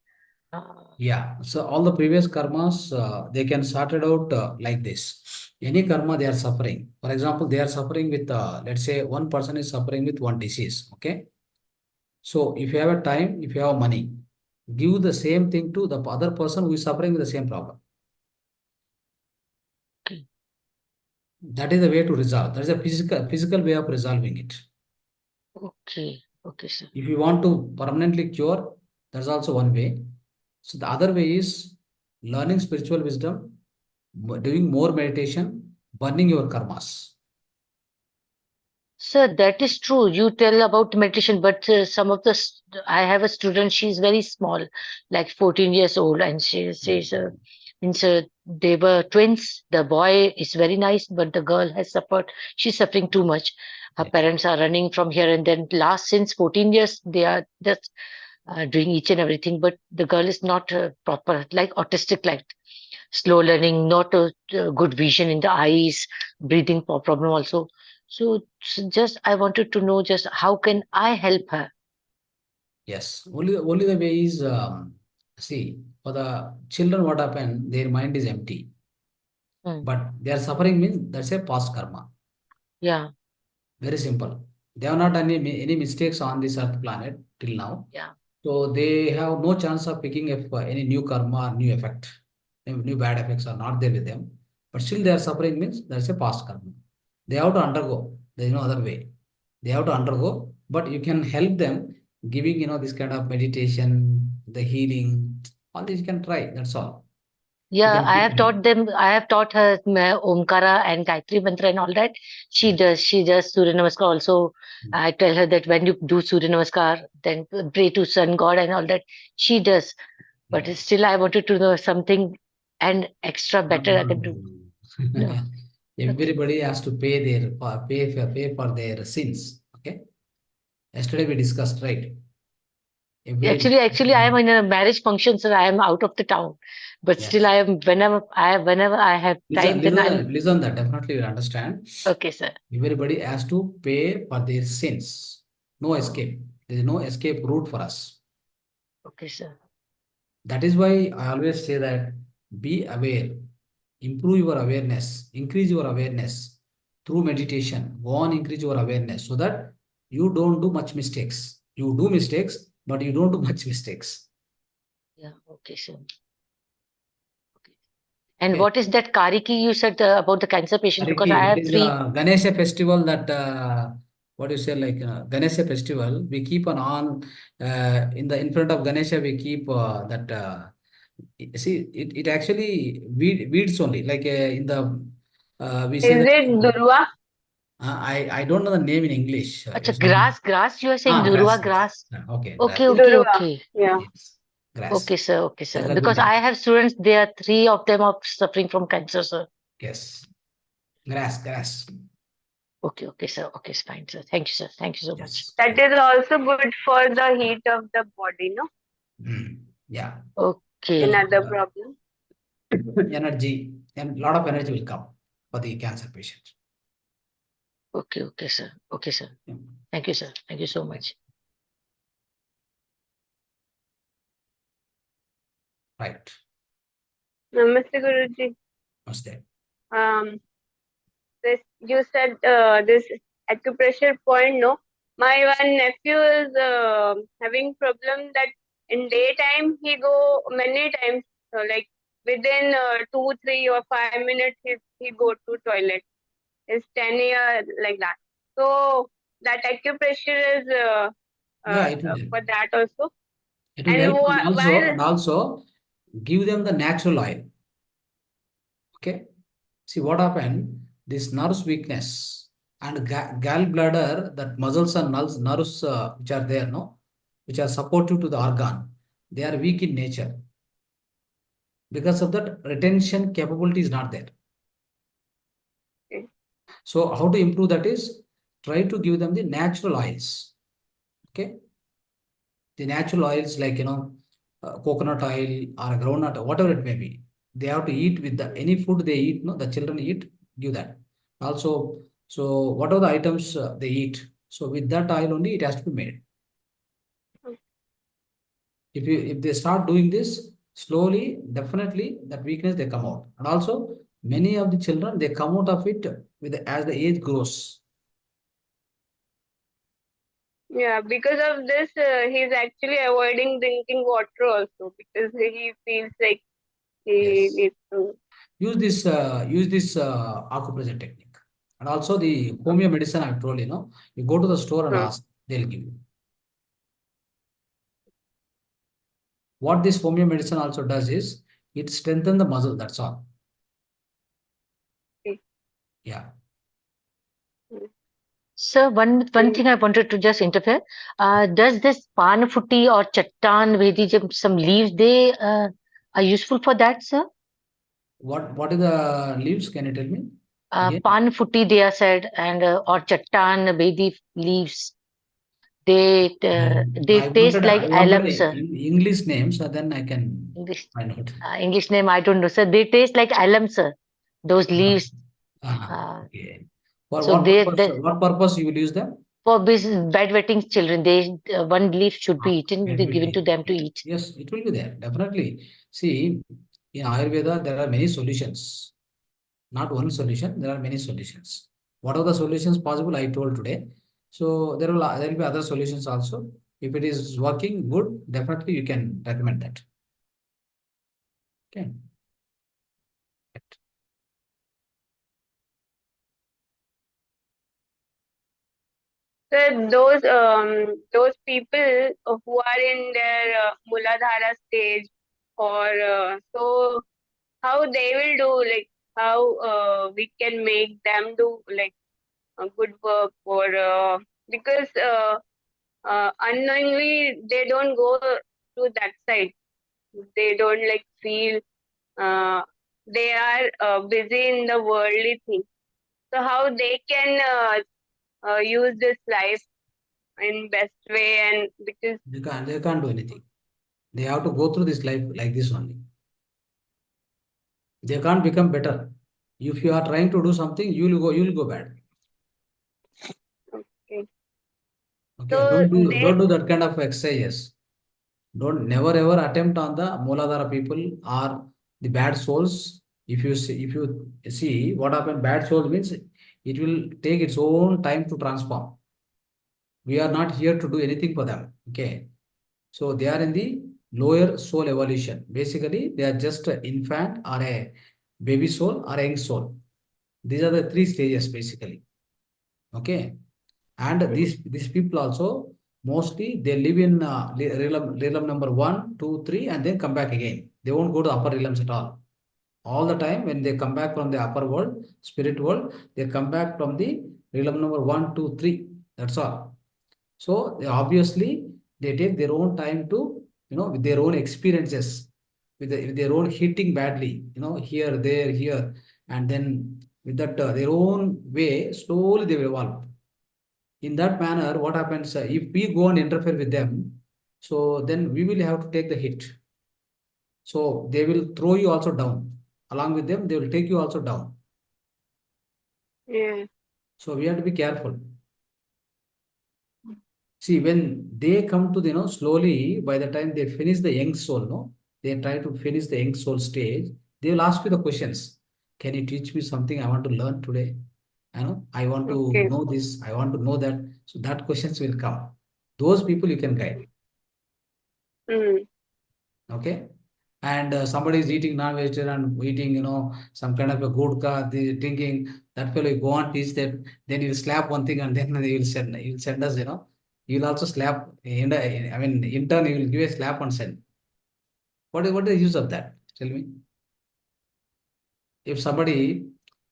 Yeah. So all the previous karmas, they can sort it out like this. Any karma they are suffering. For example, they are suffering with, let's say one person is suffering with one disease. Okay. So if you have a time, if you have money, give the same thing to the other person who is suffering with the same problem. Okay. That is the way to resolve. That is a physical way of resolving it. Okay. Okay, sir. If you want to permanently cure, that's also one way. So the other way is learning spiritual wisdom, doing more meditation, burning your karmas. Sir, that is true. You tell about meditation, but some of I have a student, she's very small, like 14 years old, and she says, means, they were twins. The boy is very nice, but the girl has suffered. She's suffering too much. Her Yes. parents are running from here and then. Since 14 years, they are just doing each and everything, but the girl is not proper, like autistic, like slow learning, not a good vision in the eyes, breathing problem also. So just I wanted to know just how can I help her? Yes. Only the way is, see, for the children, what happened, their mind is empty. Hmm. But they are suffering means that's a past karma. Yeah, Very simple. They have not done any mistakes on this earth planet till now. yeah. So they have no chance of picking up any new karma or new effect. New bad effects are not there with them. But still they are suffering means that's a past karma. They have to undergo. There is no other way. They have to undergo, but you can help them giving, this kind of meditation, the healing, all this you can try. That's all. You Yeah, can keep trying. I have taught her Omkara and Gayatri Mantra and all that. Yeah. She does Surya Namaskar also. I tell her that when you do Surya Namaskar, then pray to Sun God and all that. She does. But Yeah. still, I wanted to know something and extra No, better I no, can no, do. no. No. Okay. Everybody has to pay for their sins. Okay. Yesterday we discussed, right? Every Actually, I am in a marriage function, sir. I am out of the town, but still, yes. I am whenever I have time, then I'll. Listen that definitely will understand. Okay, sir. Everybody has to pay for their sins. No escape. There is no escape route for us. Okay, sir. That is why I always say that be aware, improve your awareness, increase your awareness through meditation. Go on, increase your awareness so that you don't do much mistakes. You do mistakes, but you don't do much mistakes. Yeah. Okay, sir. Okay. And Okay. what is that kariki you said about the cancer patient? Because I It have is three. a Ganesha festival that what you say like Ganesha festival. We keep on in front of Ganesha. We keep that see it actually weeds only like in the we say Is that it Durva? I don't know the name in English. Achha, Something grass. You are saying grass. durva grass. Okay, grass. Durva. Yeah. Yes, grass. Okay, sir. Okay, That's sir. a good Because name. I have students, there are three of them are suffering from cancer, sir. Yes, grass. Okay, sir. Okay, it's fine, sir. Thank you, sir. Thank you so much. Yes. That is also good for the heat of the body, no? Yeah. Okay. Another problem. Energy and lot of energy will come for the cancer patient. Okay, sir. Okay, sir. Yeah. Thank you, sir. Thank you so much. Right. Namaste, Guruji. Namaste. This you said this acupressure point, no? My one nephew is having problem that in daytime he go many times, like within 2, 3 or 5 minutes he go to toilet. It's 10 years like that. So that acupressure is Yeah, it will help. for that also. It will And help while and also give them the natural oil. Okay. See what happened? This nerves weakness and gallbladder, that muscles and nerves which are there, no, which are supportive to the organ, they are weak in nature. Because of that, retention capability is not there. Okay. So how to improve that is try to give them the natural oils. Okay. The natural oils like coconut oil or groundnut, whatever it may be. They have to eat with the any food they eat. No, the children eat. Give that. Also, so what are the items they eat? So with that oil only it has to be made. If they start doing this slowly, definitely that weakness they come out. And also many of the children they come out of it with as the age grows. yeah, because of this, he's actually avoiding drinking water also because he feels like he Yes. needs to. Use this acupressure technique. And also the homeo medicine I've told you go to the store and ask, they'll give you. What this homeo medicine also does is it strengthens the muscle, that's all. Okay. Yeah. Sir, one thing I wanted to just interfere. Does this pan futti or chattan vedi, some leaves, they are useful for that, sir? What are the leaves? Can you tell me? Again? Pan futti, they are said, and or chattan vedi leaves. They I taste like wanted alum, sir. English names, so then I can English find out. English name I don't know, sir. They taste like alum, sir. Those leaves. Okay. For So what purpose you will use them? for bedwetting children, they one leaf should be eaten, be given to them to Okay. eat. Yes, it will be there, definitely. See, in Ayurveda, there are many solutions. Not one solution, there are many solutions. What are the solutions possible? I told today. So there will be other solutions also. If it is working good, definitely you can recommend that. Okay. So those people who are in their Muladhara stage, or so how they will do, like how we can make them do like good work, or because unknowingly they don't go to that side. They don't like feel they are busy in the worldly thing. So how they can use this life in best way, and because They can't do anything. They have to go through this life like this only. They can't become better. If you are trying to do something, you will go bad. okay. Okay, So don't do that kind of exercises. Don't never ever attempt on the Mooladhara people or the bad souls. If you see what happened, bad soul means it will take its own time to transform. We are not here to do anything for them. Okay, so they are in the lower soul evolution. Basically, they are just an infant or a baby soul or a young soul. These are the three stages basically. Okay, and these people also mostly they live in realm number 1, 2, 3, and then come back again. They won't go to upper realms at all the time. When they come back from the upper world, spirit world, they come back from the realm number 1, 2, 3. That's all. So obviously they take their own time to, with their own experiences, with their own hitting badly, here, there, here, and then with that their own way, slowly they will evolve. In that manner, what happens if we go and interfere with them? So then we will have to take the hit. So they will throw you also down. Along with them, they will take you also down. yeah, So we have to be careful. See, when they come to the, slowly, by the time they finish the young soul, they try to finish the young soul stage, they will ask you the questions. Can you teach me something I want to learn today? I want to okay. know this, I want to know that. So that questions will come. Those people you can guide. Mm. Okay. And somebody is eating non-vegetarian and eating, some kind of a gudka, drinking, that fellow, you go and teach that, then you'll slap one thing and then you'll send us, you'll also slap, in turn, you will give a slap and send. What is the use of that? Tell me. If somebody,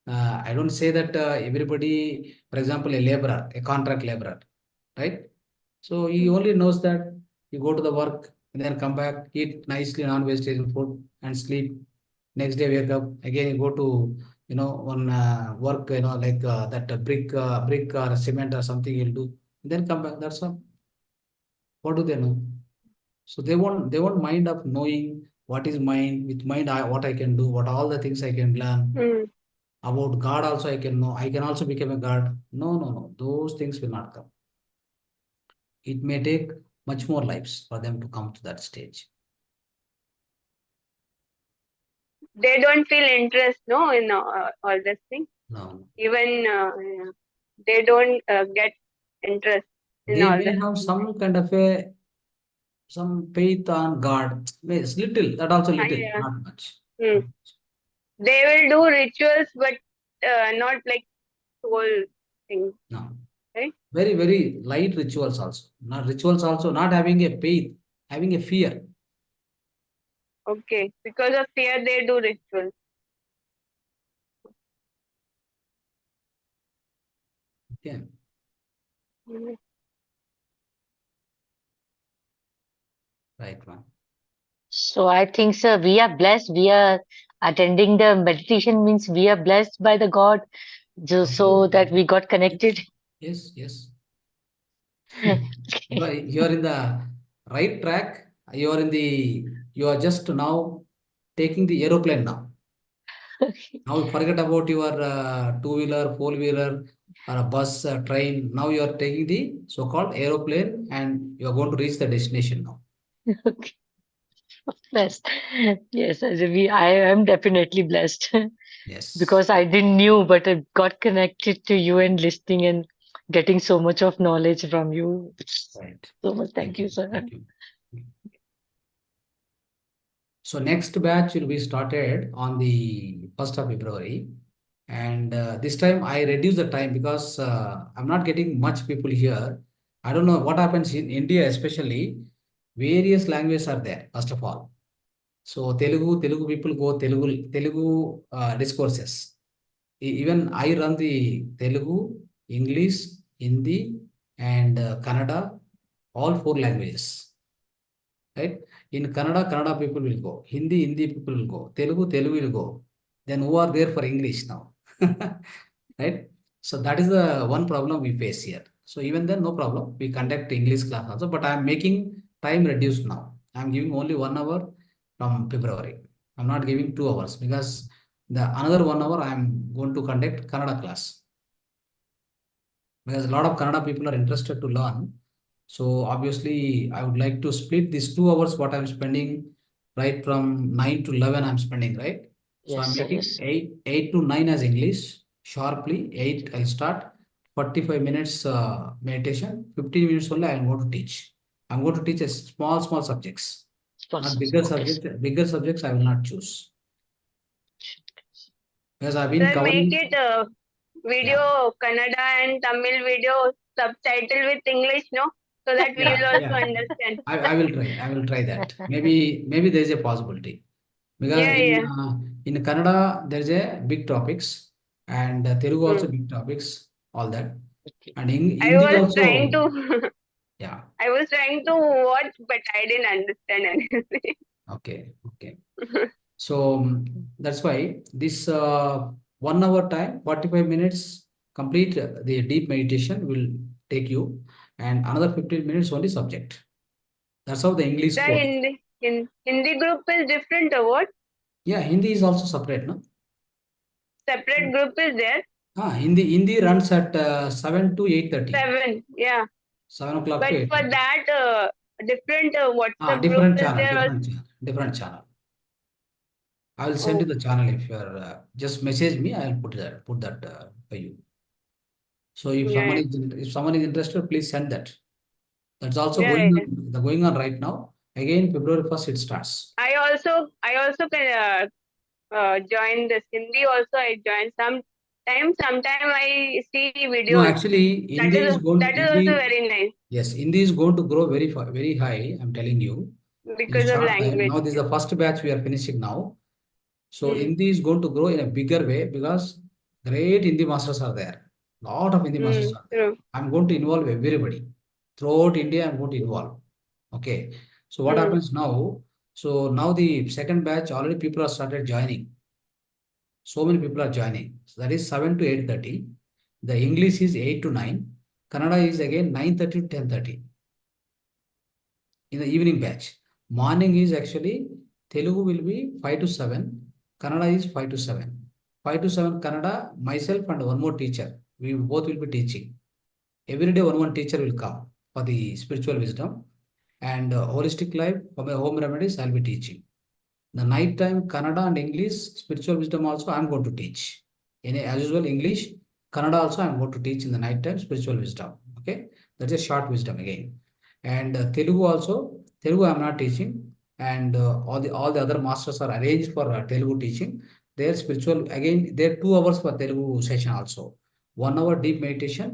I don't say that everybody, for example, a laborer, a contract laborer, right? So he only knows that you go to the work and then come back, eat nicely non-vegetarian food and sleep. Next day wake up again, you go to one work, like that brick or cement or something you'll do. Then come back. That's all. What do they know? So they won't mind of knowing what is mind. With mind, what I can do, what all the things I can learn. Mm. About God also I can know. I can also become a God. No, no, no. Those things will not come. It may take much more lives for them to come to that stage. They don't feel interest, no, in all this thing. No. Even yeah, they don't get interest in They all may this. have some kind of some faith on God. It's little, that also little, Yeah. not much. Mm. They will do rituals, but not like whole thing, No. right? Very, very light rituals also. Not rituals also, not having a faith, having a fear. Okay, because of fear, they do rituals. Okay. Mm. Right, man. So I think, sir, we are blessed. We are attending the meditation means we are blessed by the God, just so that we got connected. Yes, yes. Okay. You are in the right track. You are just now taking the aeroplane now. Now forget about your two-wheeler, four-wheeler, or a bus, train. Now you are taking the so-called aeroplane and you are going to reach the destination now. Okay. Blessed. Yes, I am definitely blessed Yes. because I didn't knew, but I got connected to you and listening and getting so much of knowledge from you. Right. So much. Thank you, sir. Thank you. So next batch will be started on the 1st of February. And this time I reduce the time because I'm not getting much people here. I don't know what happens in India, especially. Various languages are there, first of all. So Telugu people go Telugu discourses. Even I run the Telugu, English, Hindi, and Kannada, all 4 languages. Right? In Kannada people will go. Hindi people will go. Telugu will go. Then who are there for English now? Right? So that is the one problem we face here. So even then, no problem. We conduct English class also, but I'm making time reduced now. I'm giving only 1 hour from February. I'm not giving 2 hours because the another 1 hour I'm going to conduct Kannada class. Because a lot of Kannada people are interested to learn. So obviously, I would like to split these 2 hours what I'm spending right from 9 to 11 I'm spending, right? So Yes, I'm sir. making Yes. 8 to 9 as English, sharply 8 I'll start, 45 minutes meditation, 15 minutes only I'm going to teach. I'm going to teach a small subjects, not Sponsors. bigger Okay, sir. subjects. Bigger subjects I will not choose because I've been Sir, make covering, it yeah, video Kannada and Tamil video subtitle with English, no? So that we will yeah, also yeah. understand. I will try that. Maybe there is a possibility. Because Yeah, yeah. in Kannada there is a big topics and Telugu also Hmm. big topics, all that. Okay. And I Hindi was trying also, to yeah, I was trying to watch, but I didn't understand anything. okay. So that's why this 1 hour time, 45 minutes complete the deep meditation will take you, and another 15 minutes only subject. That's how the English The code. Hindi group is different or what? Yeah, Hindi is also separate, no? Separate group is there. Hindi runs at 7 to 8:30. 7, yeah. 7 o'clock to But for 8:30. that, different WhatsApp group Different is channel, there. different channel. I will send you Oh, the channel if you're just message me. I'll put that for you. So yeah, if someone is interested, please send that. That's also yeah, going yeah. on. The going on right now. Again, February 1st it starts. I also can join this Hindi. Also, I join sometime I see No, videos. actually, That is that is also Hindi. very nice Yes, Hindi is going to grow very high. I'm telling you. In a because of short time. language. Now this is the first batch we are finishing now. So Hmm. Hindi is going to grow in a bigger way because great Hindi masters are there. Lot of Hindi masters Hmm. are there. True. I'm going to involve everybody. Throughout India, I'm going to involve. Okay. So what Hmm. happens now? So now the second batch, already people have started joining. So many people are joining. So that is 7 to 8:30. The English is 8 to 9. Kannada is again 9:30 to 10:30 in the evening batch. Morning is actually Telugu will be 5 to 7. Kannada is 5 to 7. 5 to 7 Kannada, myself and one more teacher. We both will be teaching. Every day one teacher will come for the spiritual wisdom and holistic life for my home remedies I'll be teaching. The night time Kannada and English spiritual wisdom also I'm going to teach. As usual English, Kannada also I'm going to teach in the night time spiritual wisdom. Okay, that's a short wisdom again. And Telugu also, Telugu I'm not teaching, and all the other masters are arranged for Telugu teaching. Their spiritual again, there 2 hours for Telugu session also. 1 hour deep meditation,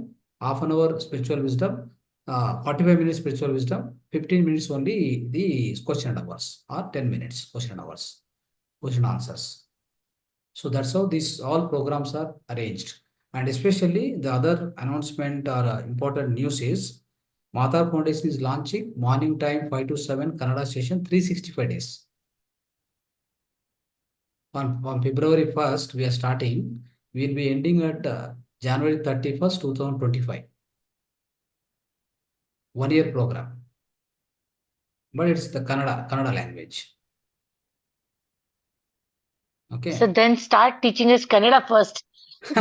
half an hour spiritual wisdom, 45 minutes spiritual wisdom, 15 minutes only the question and hours, or 10 minutes question and hours, question answers. So that's how these all programs are arranged. And especially the other announcement or important news is Mahavatar Foundation is launching morning time 5 to 7 Kannada session 365 days. On February 1st, we are starting. We'll be ending at January 31st, 2025. 1 year program. But it's the Kannada language. Okay. So then start teaching us Kannada first. You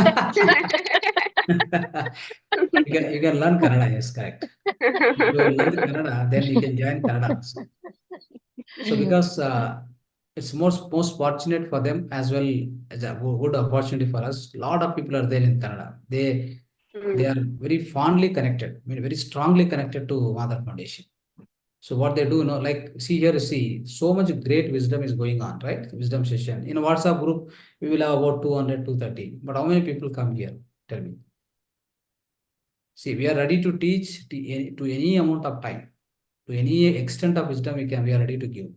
can learn Kannada, yes, correct. If you learn the Kannada, then you can join Kannada also. So because it's most fortunate for them as well as a good opportunity for us. A lot of people are there in Kannada. They are very fondly connected, I mean very strongly connected to Mother Foundation. So what they do, like see, so much great wisdom is going on, right? Wisdom session. In a WhatsApp group, we will have about 200, 230. But how many people come here? Tell me. See, we are ready to teach to any amount of time, to any extent of wisdom we are ready to give.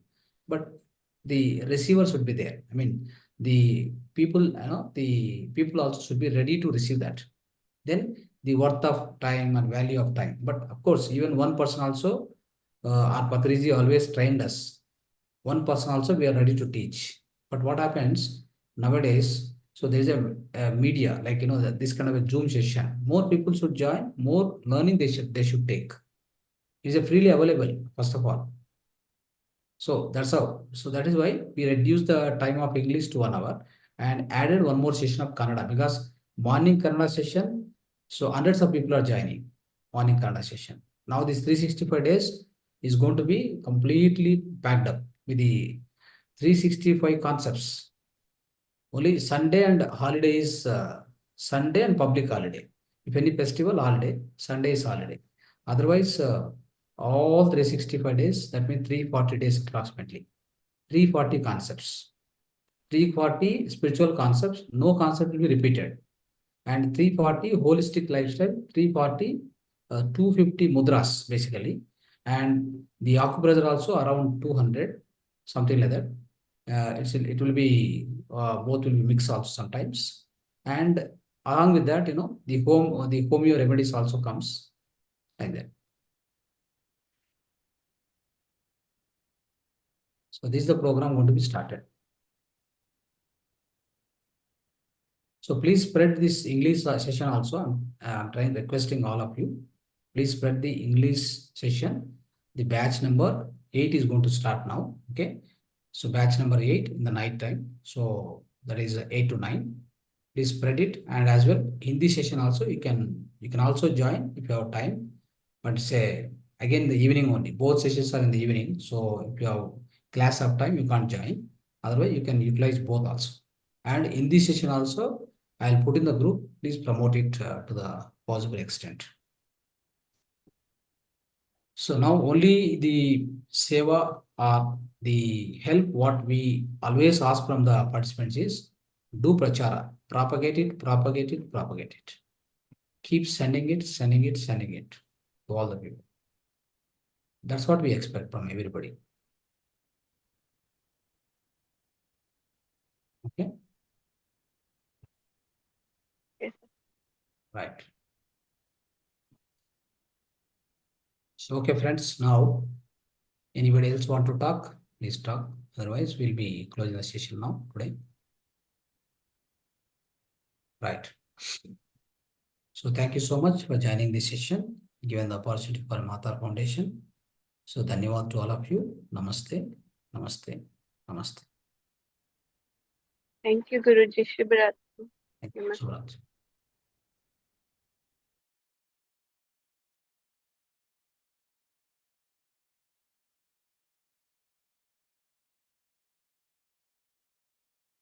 But the receiver should be there. I mean, the people also should be ready to receive that. Then the worth of time and value of time. But of course, even one person also, our Patriji always trained us. One person also we are ready to teach. But what happens nowadays? So there is a media, like, this kind of a Zoom session. More people should join, more learning they should take. It is freely available, first of all. So that's how. So that is why we reduced the time of English to 1 hour and added one more session of Kannada, because morning Kannada session, so hundreds of people are joining morning Kannada session. Now this 365 days is going to be completely packed up with the 365 concepts. Only Sunday and holiday is Sunday and public holiday. If any festival, holiday, Sunday is holiday. Otherwise, all 365 days, that means 340 days approximately. 340 concepts. 340 spiritual concepts, no concept will be repeated. And 340 holistic lifestyle, 340, 250 mudras basically. And the acupressure also around 200, something like that. It will be, both will be mixed also sometimes. And along with that, the homeo remedies also comes like that. So this is the program going to be started. So please spread this English session also. I'm requesting all of you. Please spread the English session. The batch number 8 is going to start now. Okay. So batch number 8 in the night time. So that is 8 to 9. Please spread it. And as well, in this session also, you can also join if you have time. But say again in the evening only. Both sessions are in the evening. So if you have class of time, you can't join. Otherwise, you can utilize both also. And in this session also, I'll put in the group. Please promote it to the possible extent. So now only the seva or the help what we always ask from the participants is do prachara, propagate it, propagate it, propagate it. Keep sending it, sending it, sending it to all the people. That's what we expect from everybody. Okay. Yes. Right. So, okay, friends, now anybody else want to talk? Please talk. Otherwise, we'll be closing the session now today. Right. So thank you so much for joining this session, given the opportunity for Mahavatar Foundation. So dhanyawad to all of you. Namaste, namaste, namaste. Thank you, Guruji. Shubhrat. Thank you. Shubhrat.